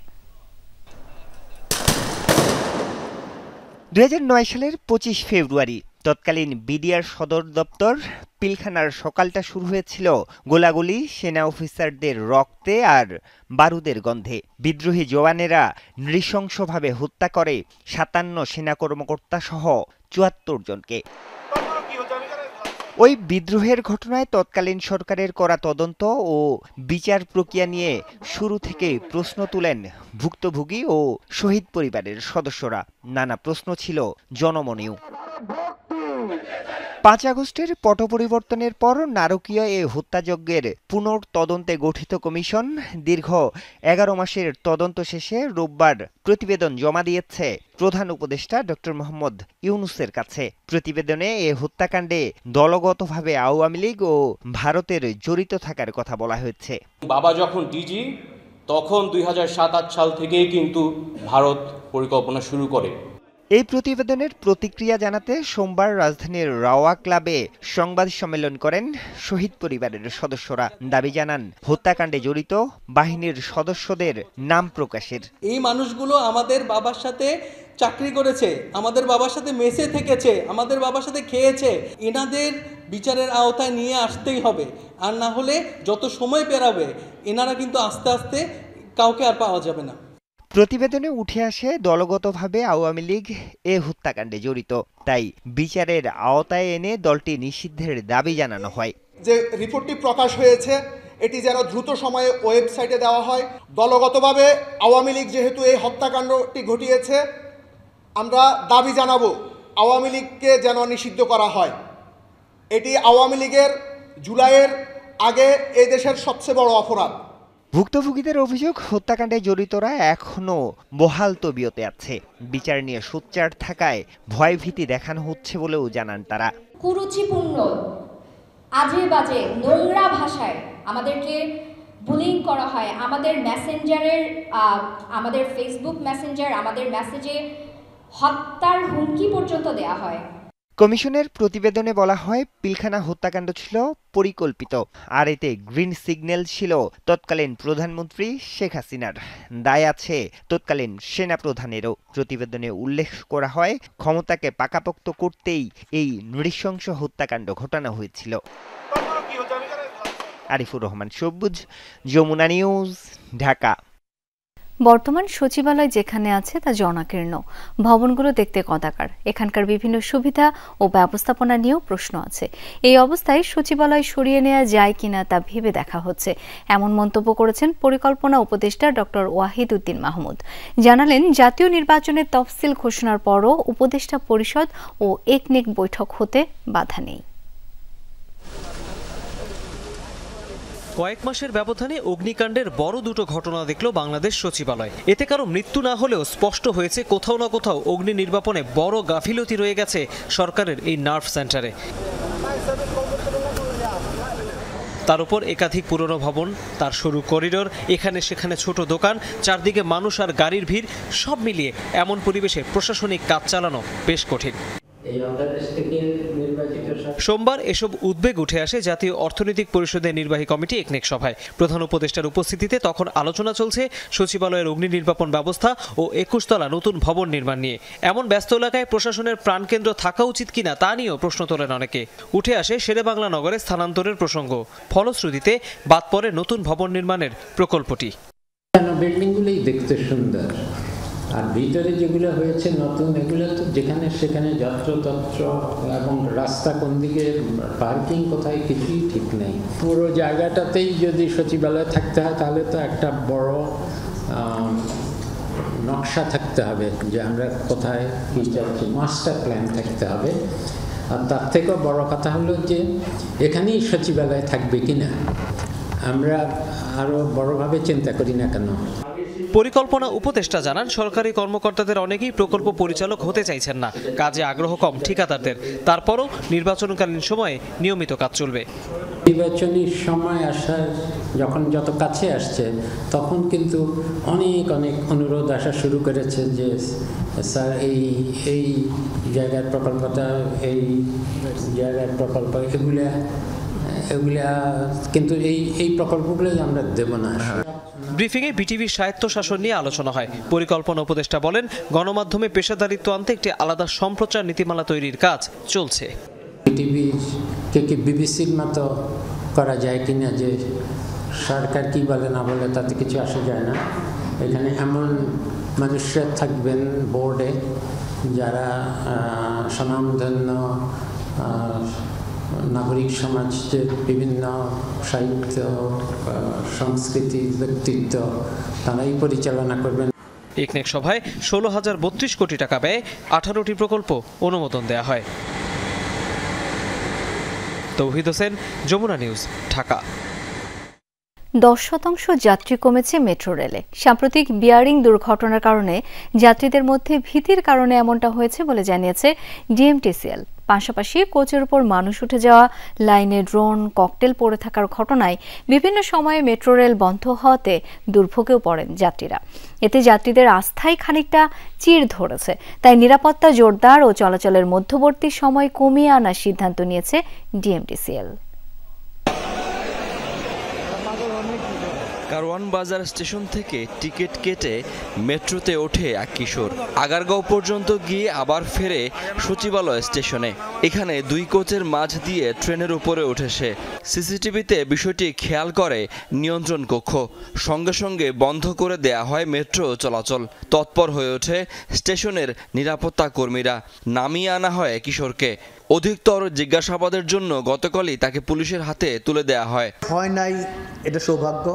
2009 সালের 25 ফেব্রুয়ারি তৎকালীন বিডিআর সদর দপ্তর পিলখানার সকালটা শুরু হয়েছিল গোলাগুলি, সেনা অফিসারদের রক্তে আর বারুদের গন্ধে। বিদ্রোহী জওয়ানেরা নৃশংসভাবে হত্যা করে 57 সেনা কর্মকর্তা সহ 74 জনকে। ওই বিদ্রোহের ঘটনায় তৎকালীন সরকারের করা তদন্ত ও বিচার প্রক্রিয়া নিয়ে শুরু থেকে প্রশ্ন তুলেন ভুক্তভোগী ও শহীদ পরিবারের সদস্যরা। নানা প্রশ্ন ছিল জনমনেও। 5 আগস্টের পট পরিবর্তনের পর নারকীয় এ হত্যাযজ্ঞের পুনর্তদন্তে গঠিত কমিশন দীর্ঘ 11 মাসের তদন্ত শেষে রোববার প্রতিবেদন জমা দিয়েছে প্রধান উপদেষ্টা ডক্টর মোহাম্মদ ইউনূসের কাছে। প্রতিবেদনে এ হত্যাকাণ্ডে দলগতভাবে আওয়ামী লীগ ও ভারতের জড়িত থাকার কথা বলা হয়েছে। বাবা যখন ডিজি তখন 2007-08 সাল থেকেই কিন্তু ভারত পরিকল্পনা শুরু করে। এই প্রতিবেদনের প্রতিক্রিয়া জানাতে সোমবার রাজধানীর রাওয়া ক্লাবে সংবাদ সম্মেলন করেন শহীদ পরিবারের সদস্যরা। দাবি জানান হত্যাকাণ্ডে জড়িত বাহিনীর সদস্যদের নাম প্রকাশের। এই মানুষগুলো আমাদের বাবার সাথে চাকরি করেছে, আমাদের বাবার সাথে মেসে থেকেছে, আমাদের বাবার সাথে খেয়েছে। এনাদের বিচারের আওতায় নিয়ে আসতেই হবে, আর না হলে যত সময় পেরাবে এনারা কিন্তু আস্তে আস্তে কাউকে আর পাওয়া যাবে না। প্রতিবেদনে উঠে আসে দলগতভাবে আওয়ামী লীগ এ হত্যাকাণ্ডে জড়িত, তাই বিচারের আওতায় এনে দলটি নিষিদ্ধের দাবি জানানো হয়। যে রিপোর্টটি প্রকাশ হয়েছে এটি যেন দ্রুত সময়ে ওয়েবসাইটে দেওয়া হয়। দলগতভাবে আওয়ামী লীগ যেহেতু এই হত্যাকাণ্ডটি ঘটিয়েছে, আমরা দাবি জানাবো আওয়ামী লীগকে যেন নিষিদ্ধ করা হয়। এটি আওয়ামী লীগের জুলাইয়ের আগে এই দেশের সবচেয়ে বড় অপরাধ। ভুক্তভোগীদের অভিযোগ, হত্যাকাণ্ডে জড়িতরা এখনও বহাল তবিয়তে আছে। বিচার নিয়ে সোচ্চার থাকায় ভয়ভীতি দেখানো হচ্ছে বলেও জানান তারা। কুরুচিপূর্ণ, আজে বাজে, নোংরা ভাষায় আমাদেরকে বুলিং করা হয়। আমাদের মেসেঞ্জারের, আমাদের ফেসবুক মেসেঞ্জার, আমাদের মেসেজে হত্যার হুমকি পর্যন্ত দেয়া হয়। কমিশনের প্রতিবেদনে বলা হয়, পিলখানা হত্যাকাণ্ড ছিল পরিকল্পিত, আর এতে গ্রিন সিগন্যাল ছিল তৎকালীন প্রধানমন্ত্রী শেখ হাসিনার। দায় আছে তৎকালীন সেনা প্রধানেরও। প্রতিবেদনে উল্লেখ করা হয়, ক্ষমতাকে পাকাপোক্ত করতেই এই নৃশংস হত্যাকাণ্ড ঘটানো হয়েছিল। আরিফুর রহমান সবুজ, যমুনা নিউজ, ঢাকা। বর্তমান সচিবালয় যেখানে আছে তা জনাকীর্ণ, ভবনগুলো দেখতে কদাকার, এখানকার বিভিন্ন সুবিধা ও ব্যবস্থাপনা নিয়েও প্রশ্ন আছে। এই অবস্থায় সচিবালয় সরিয়ে নেওয়া যায় কিনা তা ভেবে দেখা হচ্ছে, এমন মন্তব্য করেছেন পরিকল্পনা উপদেষ্টা ডক্টর ওয়াহিদ উদ্দিন মাহমুদ। জানালেন, জাতীয় নির্বাচনের তফসিল ঘোষণার পরও উপদেষ্টা পরিষদ ও একনেক বৈঠক হতে বাধা নেই। কয়েক মাসের ব্যবধানে অগ্নিকাণ্ডের বড় দুটো ঘটনা দেখল বাংলাদেশ সচিবালয়। এতে কারো মৃত্যু না হলেও স্পষ্ট হয়েছে কোথাও না কোথাও অগ্নি নির্বাপনে বড় গাফিলতি রয়ে গেছে সরকারের এই নার্ভ সেন্টারে। তার উপর একাধিক পুরনো ভবন, তার সরু করিডোর, এখানে সেখানে ছোট দোকান, চারদিকে মানুষ আর গাড়ির ভিড়, সব মিলিয়ে এমন পরিবেশে প্রশাসনিক কাজ চালানো বেশ কঠিন। সোমবার এসব উদ্বেগ উঠে আসে জাতীয় অর্থনৈতিক পরিষদের নির্বাহী কমিটি একনেক সভায়। প্রধান উপদেষ্টার উপস্থিতিতে তখন আলোচনা চলছে সচিবালয়ের অগ্নি নির্বাপন ব্যবস্থা ও 21 তলা নতুন ভবন নির্মাণ নিয়ে। এমন ব্যস্ত এলাকায় প্রশাসনের প্রাণকেন্দ্র থাকা উচিত কিনা তা নিয়েও প্রশ্ন তোলেন অনেকে। উঠে আসে শেরেবাংলা নগরে স্থানান্তরের প্রসঙ্গ। ফলশ্রুতিতে বাদ পড়ে নতুন ভবন নির্মাণের প্রকল্পটি। বিল্ডিংগুলোই দেখতে সুন্দর, আর ভিতরে যেগুলো হয়েছে নতুন, এগুলো তো যেখানে সেখানে যত্রতত্র, এবং রাস্তা কোন দিকে, পার্কিং কোথায়, কিছুই ঠিক নেই। পুরো জায়গাটাতেই যদি সচিবালয় থাকতে হয় তাহলে তো একটা বড় নকশা থাকতে হবে যে আমরা কোথায় কী যাচ্ছি, মাস্টার প্ল্যান থাকতে হবে। আর তার থেকেও বড় কথা হলো যে এখানেই সচিবালয় থাকবে কিনা আমরা আরও বড়ভাবে চিন্তা করি না কেন। পরিকল্পনা উপদেষ্টা জানান, সরকারি কর্মকর্তাদের অনেকেই প্রকল্প পরিচালক হতে চাইছেন না, কাজে আগ্রহ কম ঠিকাদারদের। তারপরও নির্বাচনকালীন সময়ে নিয়মিত কাজ চলবে। নির্বাচনী সময় আসার যত কাছে আসছে তখন কিন্তু অনেক অনুরোধ আসা শুরু করেছে যে স্যার এই জায়গার প্রকল্পটা, এই জায়গার প্রকল্প, এগুলা কিন্তু এই প্রকল্পগুলোই আমরা দেব না। ব্রিফিংয়ে বিটিভির স্বায়ত্তশাসন নিয়ে আলোচনা হয়। পরিকল্পনা উপদেষ্টা বলেন, গণমাধ্যমে পেশাদারিত্ব আনতে একটি আলাদা সম্প্রচার নীতিমালা তৈরির কাজ চলছে। বিটিভিকে কি বিবিসির মতো করা যায় কিনা, যে সরকার কি বলে না বলে তাতে কিছু আসা যায় না। এখানে এমন মানুষরা থাকবেন বোর্ডে যারা স্বনামধন্য নাগরিক সমাজের বিভিন্ন সাহিত্য, সংস্কৃতি, ব্যক্তিত্ব তারাই পরিচালনা করবেন। একনেক সভায় 16,032 কোটি টাকা ব্যয়ে 18টি প্রকল্প অনুমোদন দেয়া হয়। তৌহিদ হোসেন, যমুনা নিউজ, ঢাকা। 10% যাত্রী কমেছে মেট্রো রেলে। সাম্প্রতিক বিয়ারিং দুর্ঘটনার কারণে যাত্রীদের মধ্যে ভীতির কারণে এমনটা হয়েছে বলে জানিয়েছে ডিএমটিসিএল। পাশাপাশি কোচের উপর মানুষ উঠে যাওয়া, লাইনে ড্রোন, ককটেল পড়ে থাকার ঘটনায় বিভিন্ন সময়ে মেট্রো রেল বন্ধ হওয়াতে দুর্ভোগেও পড়েন যাত্রীরা। এতে যাত্রীদের আস্থায় খানিকটা চির ধরেছে। তাই নিরাপত্তা জোরদার ও চলাচলের মধ্যবর্তী সময় কমিয়ে আনার সিদ্ধান্ত নিয়েছে ডিএমটিসিএল। কারওয়ান বাজার স্টেশন থেকে টিকিট কেটে মেট্রোতে ওঠে এক কিশোর। আগারগাঁও পর্যন্ত গিয়ে আবার ফেরে সচিবালয় স্টেশনে। এখানে 2 কোচের মাঝ দিয়ে ট্রেনের উপরে ওঠে সে। সিসিটিভিতে বিষয়টি খেয়াল করে নিয়ন্ত্রণ কক্ষ। সঙ্গে সঙ্গে বন্ধ করে দেয়া হয় মেট্রো চলাচল। তৎপর হয়ে ওঠে স্টেশনের নিরাপত্তা কর্মীরা। নামিয়ে আনা হয় কিশোরকে। অধিকতর জিজ্ঞাসাবাদের জন্য গতকালই তাকে পুলিশের হাতে তুলে দেয়া হয়। নাই, এটা সৌভাগ্য,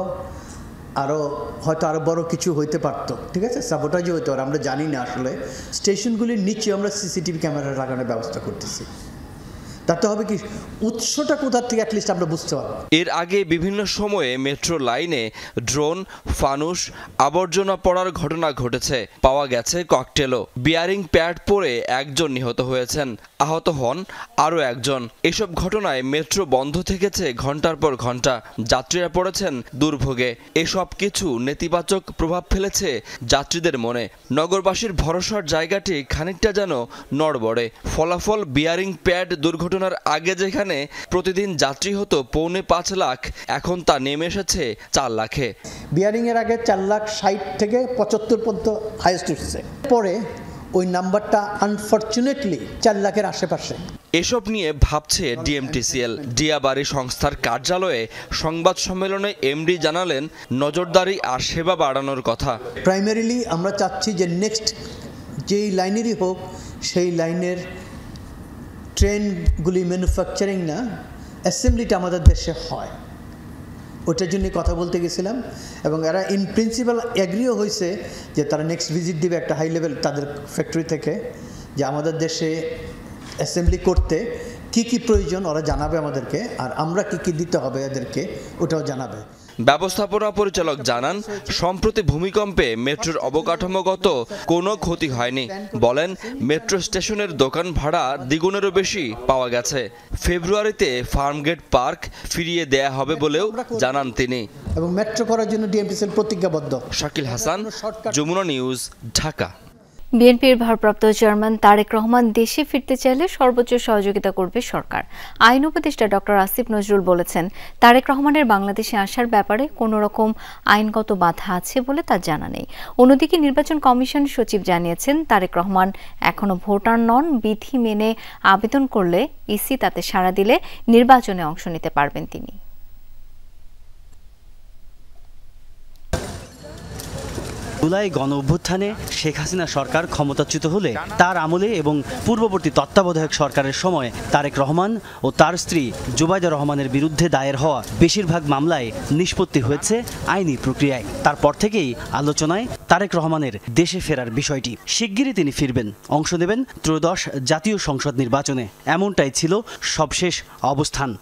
হয়তো আরো বড় কিছু হইতে পারতো। ঠিক আছে, সাবোটাজও হইতে পারে, আমরা জানি না। আসলে স্টেশনগুলির নিচে আমরা সিসিটিভি ক্যামেরা লাগানোর ব্যবস্থা করতেছি। তাতে হবে কি, উৎসটা কোথা থেকে অ্যাটলিস্ট আমরা বুঝতে পারবো। এর আগে বিভিন্ন সময়ে মেট্রো লাইনে ড্রোন, ফানুস, আবর্জনা পড়ার ঘটনা ঘটেছে। পাওয়া গেছে ককটেলও। বিয়ারিং প্যাড পড়ে একজন নিহত হয়েছেন, আহত হন আরও একজন। এসব ঘটনায় মেট্রো বন্ধ থেকেছে ঘন্টার পর ঘন্টা। যাত্রীরা পড়েছেন দুর্ভোগে। এসব কিছু নেতিবাচক প্রভাব ফেলেছে যাত্রীদের মনে। নগরবাসীর ভরসার জায়গাটি খানিকটা যেন নড়বড়ে। ফলাফল, বিয়ারিং প্যাড দুর্ঘটনার আগে যেখানে প্রতিদিন যাত্রী হতো 5.25 লাখ, এখন তা নেমে এসেছে 4 লাখে। বিয়ারিং এর আগে 4,60,000 থেকে 75 পর্যন্ত হাইয়েস্ট উঠছে। পরে ওই নাম্বারটা আনফরচুনেটলি 4 লাখের আশেপাশে এসব নিয়ে ভাবছে ডিএমটিসিএল। ডিয়াবাড়ি সংস্থার কার্যালয়ে সংবাদ সম্মেলনে এমডি জানালেন নজরদারি আর সেবা বাড়ানোর কথা। প্রাইমারিলি আমরা চাচ্ছি যে নেক্সট যেই লাইনেরই হোক সেই লাইনের ট্রেনগুলি ম্যানুফ্যাকচারিং না অ্যাসেম্বলিটা আমাদের দেশে হয়, ওটার জন্য কথা বলতে গেছিলাম এবং এরা ইন প্রিন্সিপাল এগ্রিও হয়েছে যে তারা নেক্সট ভিজিট দিবে একটা হাই লেভেল তাদের ফ্যাক্টরি থেকে, যে আমাদের দেশে অ্যাসেম্বলি করতে কি কি প্রয়োজন ওরা জানাবে আমাদেরকে, আর আমরা কি কি দিতে হবে এদেরকে ওটাও জানাবে। ব্যবস্থাপনা পরিচালক জানান, সম্প্রতি ভূমিকম্পে মেট্রোর অবকাঠামোগত কোনো ক্ষতি হয়নি। বলেন, মেট্রো স্টেশনের দোকান ভাড়া দ্বিগুণেরও বেশি পাওয়া গেছে। ফেব্রুয়ারিতে ফার্মগেট পার্ক ফিরিয়ে দেয়া হবে বলেও জানান তিনি। এবং মেট্রো করার জন্য ডিএমটিসিএল প্রতিজ্ঞাবদ্ধ। শাকিল হাসান, যমুনা নিউজ, ঢাকা। বিএনপির ভারপ্রাপ্ত চেয়ারম্যান তারেক রহমান দেশে ফিরতে চাইলে সর্বোচ্চ সহযোগিতা করবে সরকার। আইন উপদেষ্টা ডক্টর আসিফ নজরুল বলেছেন, তারেক রহমানের বাংলাদেশে আসার ব্যাপারে কোনো রকম আইনগত বাধা আছে বলে তার জানা নেই। অন্যদিকে নির্বাচন কমিশন সচিব জানিয়েছেন, তারেক রহমান এখনো ভোটার নন, বিধি মেনে আবেদন করলে ইসি তাতে সাড়া দিলে নির্বাচনে অংশ নিতে পারবেন তিনি। জুলাই গণ অভ্যুত্থানে শেখ হাসিনা সরকার ক্ষমতাচ্যুত হলে তার আমলে এবং পূর্ববর্তী তত্ত্বাবধায়ক সরকারের সময় তারেক রহমান ও তার স্ত্রী জুবাইদা রহমানের বিরুদ্ধে দায়ের হওয়া বেশিরভাগ মামলায় নিষ্পত্তি হয়েছে আইনি প্রক্রিয়ায়। তারপর থেকেই আলোচনায় তারেক রহমানের দেশে ফেরার বিষয়টি। শিগগিরই তিনি ফিরবেন, অংশ নেবেন ত্রয়োদশ জাতীয় সংসদ নির্বাচনে, এমনটাই ছিল সবশেষ অবস্থান।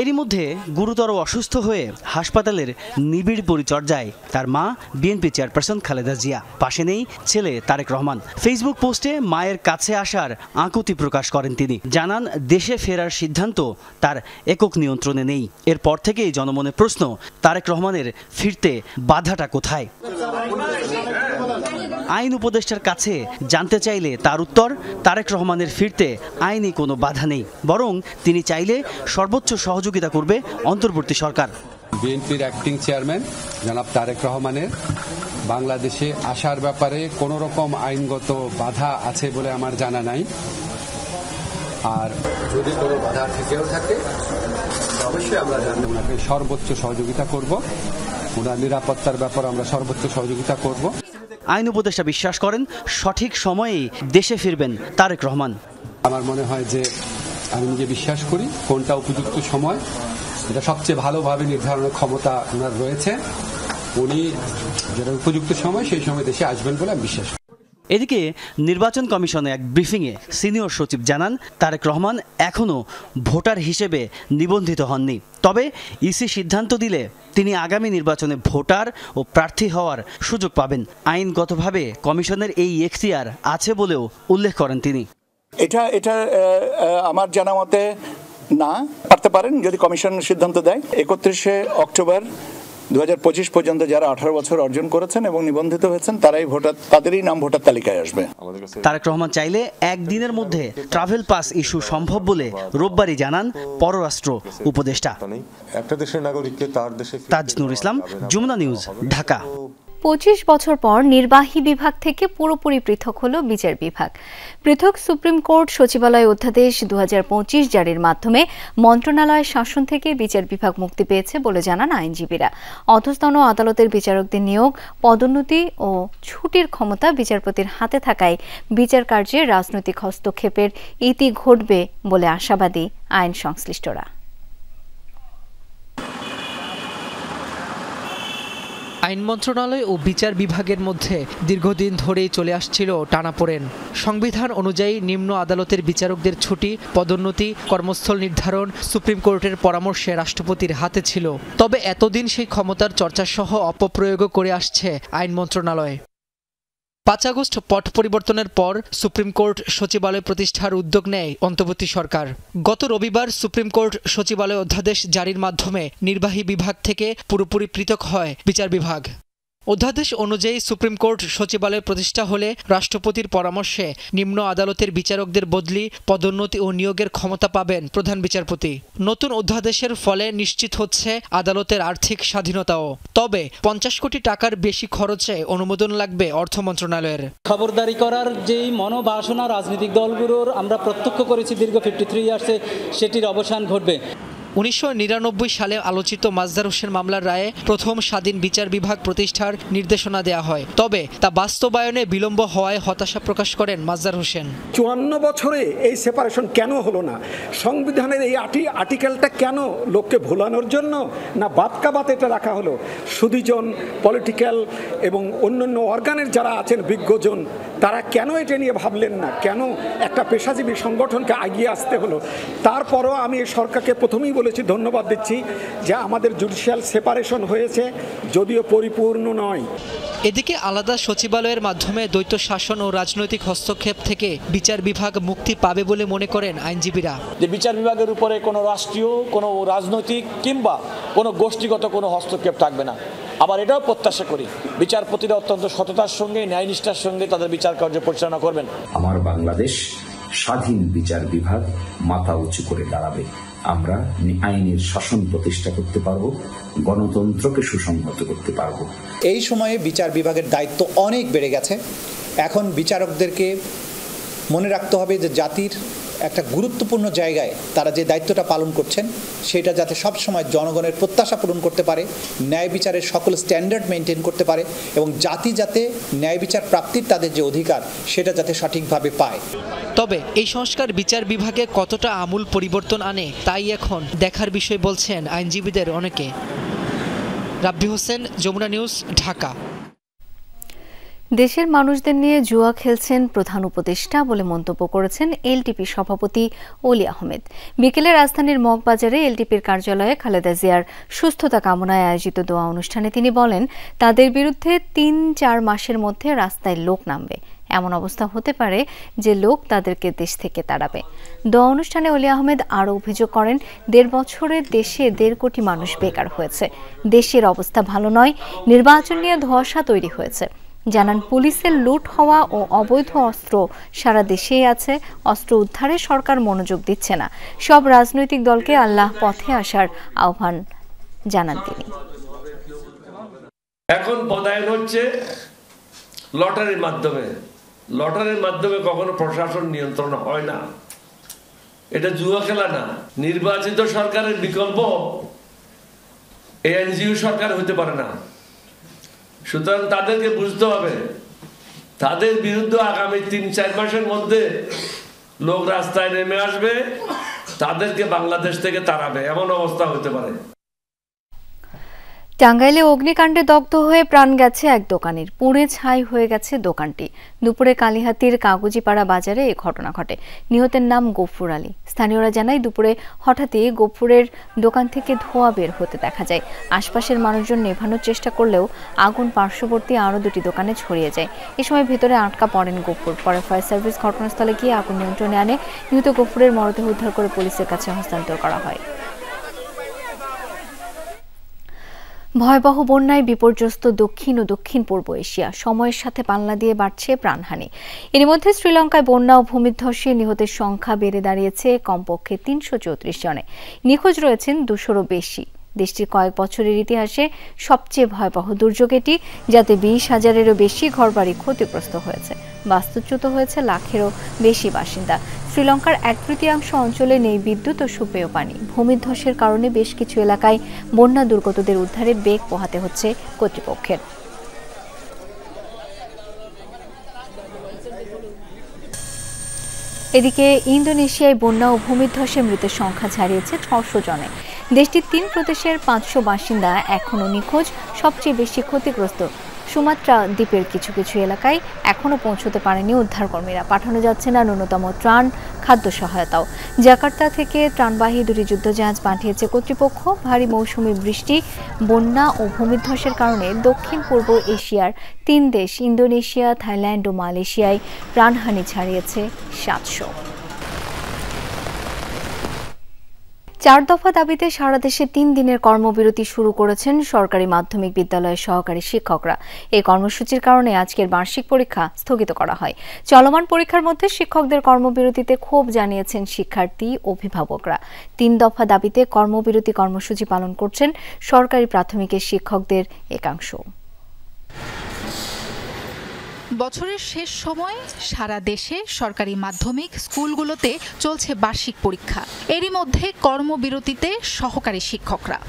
এরই মধ্যে গুরুতর অসুস্থ হয়ে হাসপাতালের নিবিড় পরিচর্যায় তার মা বিএনপি চেয়ারপারসন খালেদা জিয়া। পাশে নেই ছেলে তারেক রহমান। ফেসবুক পোস্টে মায়ের কাছে আসার আকুতি প্রকাশ করেন তিনি। জানান, দেশে ফেরার সিদ্ধান্ত তার একক নিয়ন্ত্রণে নেই। এরপর থেকেই জনমনে প্রশ্ন, তারেক রহমানের ফিরতে বাধাটা কোথায়? আইন উপদেষ্টার কাছে জানতে চাইলে তার উত্তর, তারেক রহমানের ফিরতে আইনি কোনো বাধা নেই, বরং তিনি চাইলে সর্বোচ্চ সহযোগিতা করবে অন্তর্বর্তী সরকার। বিএনপির অ্যাক্টিং চেয়ারম্যান জনাব তারেক রহমানের বাংলাদেশে আসার ব্যাপারে কোনো রকম আইনগত বাধা আছে বলে আমার জানা নাই। আর যদি কোনো বাধা থেকেও থাকে অবশ্যই আমরা ওনাকে সর্বোচ্চ সহযোগিতা করব, ওনার নিরাপত্তার ব্যাপারে আমরা সর্বোচ্চ সহযোগিতা করব। আইন উপদেষ্টা বিশ্বাস করেন, সঠিক সময়েই দেশে ফিরবেন তারেক রহমান। আমার মনে হয় যে আমি নিজে বিশ্বাস করি কোনটা উপযুক্ত সময়, এটা সবচেয়ে ভালোভাবে নির্ধারণের ক্ষমতা ওনার রয়েছে। উনি যেটা উপযুক্ত সময় সেই সময় দেশে আসবেন বলে আমি বিশ্বাস করি। এদিকে নির্বাচন কমিশনে এক ব্রিফিংয়ে সিনিয়র সচিব জানান, তারেক রহমান এখনও ভোটার হিসেবে নিবন্ধিত হননি। তবে ইসি সিদ্ধান্ত দিলে তিনি আগামী নির্বাচনে ভোটার ও প্রার্থী হওয়ার সুযোগ পাবেন। আইনগতভাবে কমিশনের এই এখতিয়ার আছে বলেও উল্লেখ করেন তিনি। এটা আমার জানা মতে না পারতে পারেন যদি কমিশন সিদ্ধান্ত দেয়। 31শে অক্টোবর 2025 পর্যন্ত যারা 18 বছর অর্জন করেছেন এবং নিবন্ধিত হয়েছেন তাদেরই নাম ভোটার তালিকায় আসবে। তারেক রহমান চাইলে একদিনের মধ্যে ট্রাভেল পাস ইস্যু সম্ভব বলে রোববারই জানান পররাষ্ট্র উপদেষ্টা। একটা দেশের নাগরিককে তার দেশে। তাজনুর ইসলাম, যমুনা নিউজ, ঢাকা। 25 বছর পর নির্বাহী বিভাগ থেকে পুরোপুরি পৃথক হলো বিচার বিভাগ। পৃথক সুপ্রিম কোর্ট সচিবালয় অধ্যাদেশ 2025 জারির মাধ্যমে মন্ত্রণালয়ের শাসন থেকে বিচার বিভাগ মুক্তি পেয়েছে বলে জানান আইনজীবীরা। অধস্তন আদালতের বিচারকদের নিয়োগ, পদোন্নতি ও ছুটির ক্ষমতা বিচারপতির হাতে থাকায় বিচার কার্যে রাজনৈতিক হস্তক্ষেপের ইতি ঘটবে বলে আশাবাদী আইন সংশ্লিষ্টরা। আইন মন্ত্রণালয় ও বিচার বিভাগের মধ্যে দীর্ঘদিন ধরেই চলে আসছিল টানাপোড়েন। সংবিধান অনুযায়ী নিম্ন আদালতের বিচারকদের ছুটি, পদোন্নতি, কর্মস্থল নির্ধারণ সুপ্রিম কোর্টের পরামর্শে রাষ্ট্রপতির হাতে ছিল। তবে এতদিন সেই ক্ষমতার চর্চাসহ অপপ্রয়োগও করে আসছে আইন মন্ত্রণালয়। 5 আগস্ট পট পরিবর্তনের পর সুপ্রিম কোর্ট সচিবালয় প্রতিষ্ঠার উদ্যোগ নেয় অন্তর্বর্তী সরকার। গত রবিবার সুপ্রিম কোর্ট সচিবালয় অধ্যাদেশ জারির মাধ্যমে নির্বাহী বিভাগ থেকে পুরোপুরি পৃথক হয় বিচার বিভাগ। অধ্যাদেশ অনুযায়ী সুপ্রিম কোর্ট সচিবালয় প্রতিষ্ঠা হলে রাষ্ট্রপতির পরামর্শে নিম্ন আদালতের বিচারকদের বদলি, পদোন্নতি ও নিয়োগের ক্ষমতা পাবেন প্রধান বিচারপতি। নতুন অধ্যাদেশের ফলে নিশ্চিত হচ্ছে আদালতের আর্থিক স্বাধীনতাও। তবে 50 কোটি টাকার বেশি খরচে অনুমোদন লাগবে অর্থ মন্ত্রণালয়ের। খবরদারি করার যেই মনোবাসনা রাজনৈতিক দলগুলোর আমরা প্রত্যক্ষ করেছি দীর্ঘ 53 ইয়ার্সে, সেটির অবসান ঘটবে। 1999 সালে আলোচিত মাজদার হোসেন মামলার রায়ে প্রথম স্বাধীন বিচার বিভাগ প্রতিষ্ঠার নির্দেশনা দেওয়া হয়, তবে তা বাস্তবায়নে বিলম্ব হওয়ায় হতাশা প্রকাশ করেন মাজদার হোসেন। 54 বছরে এই সেপারেশন কেন হলো না? সংবিধানের এই আর্টিকেলটা কেন লোককে ভোলানোর জন্য, না বাতকাবাত এটা রাখা হলো? সুদীজন, পলিটিক্যাল এবং অন্যান্য অর্গানের যারা আছেন বিজ্ঞজন, তারা কেন এটা নিয়ে ভাবলেন না? কেন একটা পেশাজীবী সংগঠনকে এগিয়ে আসতে হলো? তারপরও আমি সরকারকে প্রথমেই বলেছি, ধন্যবাদ দিচ্ছি যে আমাদের জুডিশিয়াল সেপারেশন হয়েছে, যদিও পরিপূর্ণ নয়। এদিকে আলাদা সচিবালয়ের মাধ্যমে দ্বৈত শাসন ও রাজনৈতিক হস্তক্ষেপ থেকে বিচার বিভাগ মুক্তি পাবে বলে মনে করেন আইনজীবীরা। যে বিচার বিভাগের উপরে কোনো রাষ্ট্রীয়, কোনো রাজনৈতিক কিংবা কোনো গোষ্ঠীগত কোনো হস্তক্ষেপ থাকবে না। আবার এটাও প্রত্যাশা করি বিচারপতিরা অত্যন্ত সততার সঙ্গে, ন্যায়নিষ্ঠার সঙ্গে তাদের বিচার কার্য পরিচালনা করবেন। আমার বাংলাদেশ স্বাধীন বিচার বিভাগ মাথা উঁচু করে দাঁড়াবে। আমরা আইনের শাসন প্রতিষ্ঠা করতে পারবো, গণতন্ত্রকে সুসংহত করতে পারবো। এই সময়ে বিচার বিভাগের দায়িত্ব অনেক বেড়ে গেছে। এখন বিচারকদেরকে মনে রাখতে হবে যে জাতির একটা গুরুত্বপূর্ণ জায়গায় তারা যে দায়িত্বটা পালন করছেন সেটা যাতে সবসময় জনগণের প্রত্যাশা পূরণ করতে পারে, ন্যায় বিচারের সকল স্ট্যান্ডার্ড মেনটেন করতে পারে এবং জাতি যাতে ন্যায় বিচার প্রাপ্তির তাদের যে অধিকার সেটা যাতে সঠিকভাবে পায়। তবে এই সংস্কার বিচার বিভাগে কতটা আমূল পরিবর্তন আনে তাই এখন দেখার বিষয় বলছেন আইনজীবীদের অনেকে। রাব্বি হোসেন, যমুনা নিউজ, ঢাকা। দেশের মানুষদের নিয়ে জুয়া খেলছেন প্রধান উপদেষ্টা বলে মন্তব্য করেছেন এলটিপি সভাপতি অলি আহমেদ। বিকেলে রাজধানীর মগবাজারে এলটিপির কার্যালয়ে খালেদা জিয়ার সুস্থতা কামনায় আয়োজিত দোয়া অনুষ্ঠানে তিনি বলেন, তাদের বিরুদ্ধে 3-4 মাসের মধ্যে রাস্তায় লোক নামবে। এমন অবস্থা হতে পারে যে লোক তাদেরকে দেশ থেকে তাড়াবে। দোয়া অনুষ্ঠানে অলি আহমেদ আরও অভিযোগ করেন, 1.5 বছরে দেশে 1.5 কোটি মানুষ বেকার হয়েছে। দেশের অবস্থা ভালো নয়, নির্বাচন নিয়ে ধোঁয়াশা তৈরি হয়েছে। জানান, পুলিশের লুট হওয়া ও অবৈধ অস্ত্র সারা দেশেই আছে। অস্ত্র উদ্ধারে সরকার মনোযোগ দিচ্ছে না। সব রাজনৈতিক দলকে আল্লাহ পথে আসার আহ্বান জানান তিনি। এখন পদায়ন হচ্ছে লটারির মাধ্যমে। লটারির মাধ্যমে কখনো প্রশাসন নিয়ন্ত্রণ হয় না। এটা জুয়া খেলা না। নির্বাচিত সরকারের বিকল্প এনজিও সরকার হতে পারে না। সুতরাং তাদেরকে বুঝতে হবে, তাদের বিরুদ্ধে আগামী 3-4 মাসের মধ্যে লোক রাস্তায় নেমে আসবে, তাদেরকে বাংলাদেশ থেকে তাড়াবে, এমন অবস্থা হতে পারে। টাঙ্গাইলে অগ্নিকাণ্ডে দগ্ধ হয়ে প্রাণ গেছে এক দোকানের। পুড়ে ছাই হয়ে গেছে দোকানটি। দুপুরে কালীহাতির কাগজিপাড়া বাজারে এই ঘটনা ঘটে। নিহতের নাম গফুর আলী। স্থানীয়রা জানায়, দুপুরে হঠাৎই গফুরের দোকান থেকে ধোঁয়া বের হতে দেখা যায়। আশপাশের মানুষজন নেভানোর চেষ্টা করলেও আগুন পার্শ্ববর্তী আরও 2টি দোকানে ছড়িয়ে যায়। এ সময় ভেতরে আটকা পড়েন গফুর। পরে ফায়ার সার্ভিস ঘটনাস্থলে গিয়ে আগুন নিয়ন্ত্রণে আনে। নিহত গফুরের মরদেহ উদ্ধার করে পুলিশের কাছে হস্তান্তর করা হয়। ভয়াবহ বন্যায় বিপর্যস্ত দক্ষিণ ও দক্ষিণ পূর্ব এশিয়া। সময়ের সাথে পাল্লা দিয়ে বাড়ছে প্রাণহানি। এর মধ্যে শ্রীলঙ্কায় বন্যা ও ভূমিধ্বসে নিহতের সংখ্যা বেড়ে দাঁড়িয়েছে কমপক্ষে 334 জনে। নিখোঁজ রয়েছেন 200-রও বেশি। দেশটির কয়েক বছরের ইতিহাসে সবচেয়ে ভয়াবহ দুর্যোগ এটি, যাতে 20,000-এরও বেশি ঘরবাড়ি ক্ষতিগ্রস্ত হয়েছে। বাস্তুচ্যুত হয়েছে লাখেরও বেশি বাসিন্দা। শ্রীলঙ্কার 1/3 অঞ্চলে নেই বিদ্যুৎ ও সুপেয় পানি। ভূমিধ্বসের কারণে বেশ কিছু এলাকায় বন্যা দুর্গতদের উদ্ধারে বেগ পোহাতে হচ্ছে কর্তৃপক্ষের। এদিকে ইন্দোনেশিয়ায় বন্যা ও ভূমিধ্বসে মৃতের সংখ্যা ছাড়িয়েছে 600 জনে। দেশটির 3 প্রদেশের 500 বাসিন্দা এখনও নিখোঁজ। সবচেয়ে বেশি ক্ষতিগ্রস্ত সুমাত্রা দ্বীপের কিছু কিছু এলাকায় এখনও পৌঁছতে পারেনি উদ্ধারকর্মীরা। পাঠানো যাচ্ছে না ন্যূনতম ত্রাণ, খাদ্য সহায়তাও। জাকার্তা থেকে ত্রাণবাহী 2টি যুদ্ধজাহাজ পাঠিয়েছে কর্তৃপক্ষ। ভারী মৌসুমি বৃষ্টি, বন্যা ও ভূমিধ্বসের কারণে দক্ষিণ পূর্ব এশিয়ার 3 দেশ ইন্দোনেশিয়া, থাইল্যান্ড ও মালয়েশিয়ায় প্রাণহানি ছাড়িয়েছে 700। 4 দফা দাবিতে সারা দেশে 3 দিনের কর্মবিরতি শুরু করেছেন সরকারি মাধ্যমিক বিদ্যালয়ের সহকারী শিক্ষকরা। এই কর্মসূচির কারণে আজকের বার্ষিক পরীক্ষা স্থগিত করা হয়। চলমান পরীক্ষার মধ্যে শিক্ষকদের কর্মবিরতিতে ক্ষোভ জানিয়েছেন শিক্ষার্থী, অভিভাবকরা। 3 দফা দাবিতে কর্মবিরতি কর্মসূচি পালন করছেন সরকারি প্রাথমিকের শিক্ষকদের একাংশ। বছরের শেষ সময় সারা দেশে সরকারি মাধ্যমিক স্কুলগুলোতে চলছে বার্ষিক পরীক্ষা। এরই মধ্যে কর্মবিরতিতে সহকারী শিক্ষকরা।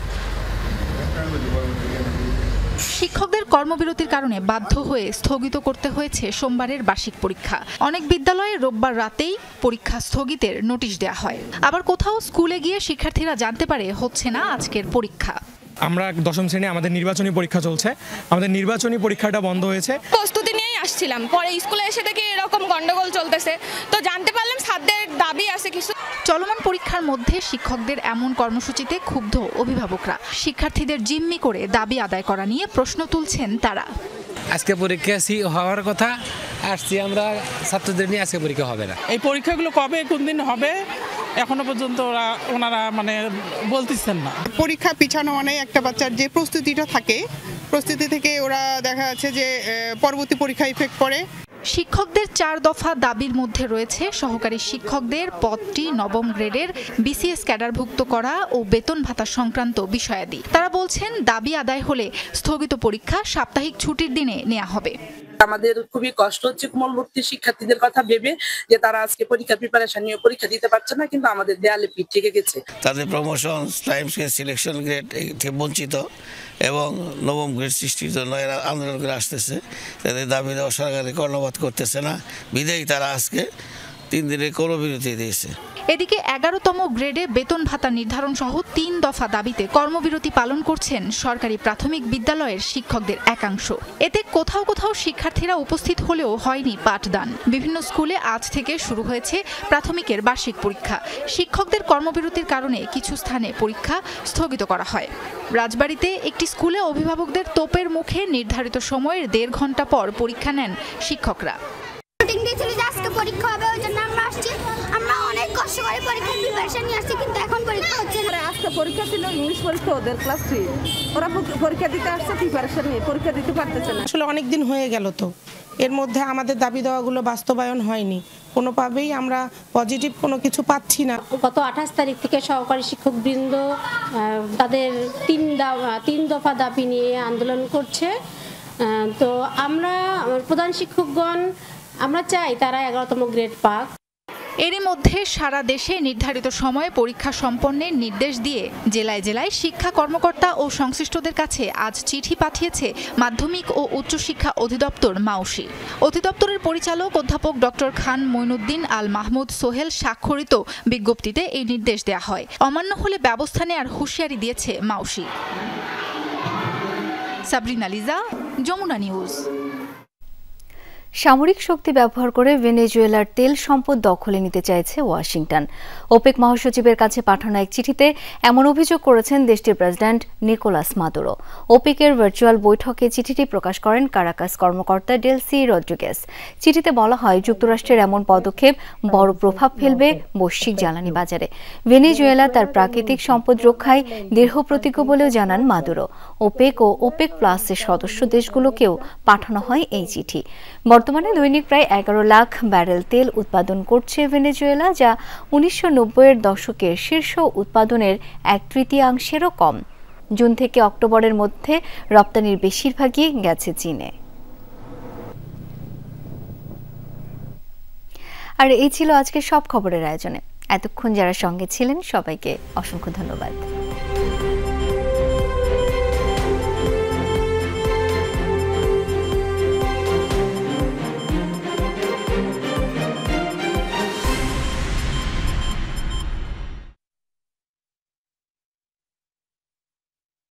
শিক্ষকদের কর্মবিরতির কারণে বাধ্য হয়ে স্থগিত করতে হয়েছে সোমবারের বার্ষিক পরীক্ষা। অনেক বিদ্যালয়ে রোববার রাতেই পরীক্ষা স্থগিতের নোটিশ দেওয়া হয়। আবার কোথাও স্কুলে গিয়ে শিক্ষার্থীরা জানতে পারে হচ্ছে না আজকের পরীক্ষা। আমরা 10ম শ্রেণী, আমাদের নির্বাচনী পরীক্ষা চলছে, আমাদের নির্বাচনী পরীক্ষাটা বন্ধ হয়েছে। প্রস্তুতি নিয়েই আসছিলাম, পরে স্কুলে এসে দেখি এরকম গন্ডগোল চলতেছে, তো জানতে পারলাম ছাত্রদের দাবি আছে কিছু। চলমান পরীক্ষার মধ্যে শিক্ষকদের এমন কর্মসূচিতে ক্ষুব্ধ অভিভাবকরা। শিক্ষার্থীদের জিম্মি করে দাবি আদায় করা নিয়ে প্রশ্ন তুলছেন তারা। আজকে পরীক্ষা হওয়ার কথা, আসছি আমরা ছাত্রদের নিয়ে, আজকে পরীক্ষা হবে না। এই পরীক্ষাগুলো কবে কোন দিন হবে এখনো পর্যন্ত ওনারা বলতেছেন না। পরীক্ষা পিছানো মানে একটা বাচ্চার যে প্রস্তুতিটা থাকে, প্রস্তুতি থেকে ওরা দেখা যাচ্ছে যে পরবর্তী পরীক্ষা ইফেক্ট পড়ে। শিক্ষকদের 4 দফা দাবির মধ্যে রয়েছে সহকারী শিক্ষকদের পদটি নবম গ্রেডের বিসিএস ক্যাডারভুক্ত করা ও বেতন ভাতা সংক্রান্ত বিষয়াদি। তারা বলছেন দাবি আদায় হলে স্থগিত পরীক্ষা সাপ্তাহিক ছুটির দিনে নেওয়া হবে। আমাদের খুবই কষ্ট হচ্ছে কোমলমুক্তি শিক্ষার্থীদের কথা ভেবে যে তারা আজকে পরীক্ষা প্রিপারেশন নিয়ে পরীক্ষা দিতে পারছে না, কিন্তু আমাদের দেয়ালে পিঠ থেকে গেছে। তাদের promotion, time scale, selection grade থেকে বঞ্চিত এবং নবম গ্রেড সৃষ্টির জন্য এরা আন্দোলন করে আসতেছে। তাদের দাবি দেওয়া সরকারে কর্ণপাত করতেছে না, বিদায়ী তারা আজকে 3 দিনের কর্মবিরতি দিয়েছে। এদিকে 11তম গ্রেডে বেতন ভাতা নির্ধারণ সহ 3 দফা দাবিতে কর্মবিরতি পালন করছেন সরকারি প্রাথমিক বিদ্যালয়ের শিক্ষকদের একাংশ। এতে কোথাও কোথাও শিক্ষার্থীরা উপস্থিত হলেও হয়নি পাঠদান। বিভিন্ন স্কুলে আজ থেকে শুরু হয়েছে প্রাথমিকের বার্ষিক পরীক্ষা। শিক্ষকদের কর্মবিরতির কারণে কিছু স্থানে পরীক্ষা স্থগিত করা হয়। রাজবাড়ীতে একটি স্কুলে অভিভাবকদের তোপের মুখে নির্ধারিত সময়ের 1.5 ঘন্টা পর পরীক্ষা নেন শিক্ষকরা। পরীক্ষা হবে, ওই জন্য আমরা আসছি। আমরা অনেক কষ্ট করে পরীক্ষার প্রিপারেশন নিয়ে আসছি, কিন্তু এখন পরীক্ষা হচ্ছে না। আজকে পরীক্ষা ছিল, ইংলিশ পরীক্ষা, ওদের ক্লাস 3। ওরা পরীক্ষা দিতে আসছে, প্রিপারেশন নিয়ে পরীক্ষা দিতে পারতেছে না। আসলে অনেক দিন হয়ে গেল, তো এর মধ্যে আমাদের দাবি দেওয়াগুলো বাস্তবায়ন হয়নি। কোনোভাবেই আমরা পজিটিভ কোনো কিছু পাচ্ছি না। গত 28 তারিখ থেকে সহকারী শিক্ষকবৃন্দ তাদের 3 দফা দাবি নিয়ে আন্দোলন করছে। তো আমরা প্রধান শিক্ষকগণ আমরা চাই তারা 11তম গ্রেড পাক। এরই মধ্যে সারা দেশে নির্ধারিত সময়ে পরীক্ষা সম্পন্নের নির্দেশ দিয়ে জেলায় জেলায় শিক্ষা কর্মকর্তা ও সংশ্লিষ্টদের কাছে আজ চিঠি পাঠিয়েছে মাধ্যমিক ও উচ্চশিক্ষা অধিদপ্তর মাউসি। অধিদপ্তরের পরিচালক অধ্যাপক ডক্টর খান মঈনুদ্দিন আল মাহমুদ সোহেল স্বাক্ষরিত বিজ্ঞপ্তিতে এই নির্দেশ দেওয়া হয়। অমান্য হলে ব্যবস্থা নেওয়ার হুঁশিয়ারি দিয়েছে মাউসি। সাবরিনা লিজা, যমুনা নিউজ। সামরিক শক্তি ব্যবহার করে ভেনেজুয়েলার তেল সম্পদ দখলে নিতে চাইছে ওয়াশিংটন। ওপেক মহাসচিবের কাছে পাঠানো এক চিঠিতে এমন অভিযোগ করেছেন দেশটির প্রেসিডেন্ট নিকোলাস মাদুরো। ওপেকের ভার্চুয়াল বৈঠকে চিঠিটি প্রকাশ করেন কারাকাস কর্মকর্তা ডেলসি রদ্রিগেজ। চিঠিতে বলা হয়, যুক্তরাষ্ট্রের এমন পদক্ষেপ বড় প্রভাব ফেলবে বৈশ্বিক জ্বালানি বাজারে। ভেনেজুয়েলা তার প্রাকৃতিক সম্পদ রক্ষায় দৃঢ়প্রতিজ্ঞ বলেও জানান মাদুরো। ওপেক ও ওপেক প্লাসের সদস্য দেশগুলোকেও পাঠানো হয় এই চিঠি। বর্তমানে দৈনিক প্রায় 11 লাখ ব্যারেল তেল উৎপাদন করছে ভেনেজুয়েলা, যা 1990-এর দশকের শীর্ষ উৎপাদনের 1/3 কম। জুন থেকে অক্টোবরের মধ্যে রপ্তানির বেশিরভাগই গেছে চীনে। আর এই ছিল আজকের সব খবরের আয়োজনে। এতক্ষণ যারা সঙ্গে ছিলেন সবাইকে অসংখ্য ধন্যবাদ।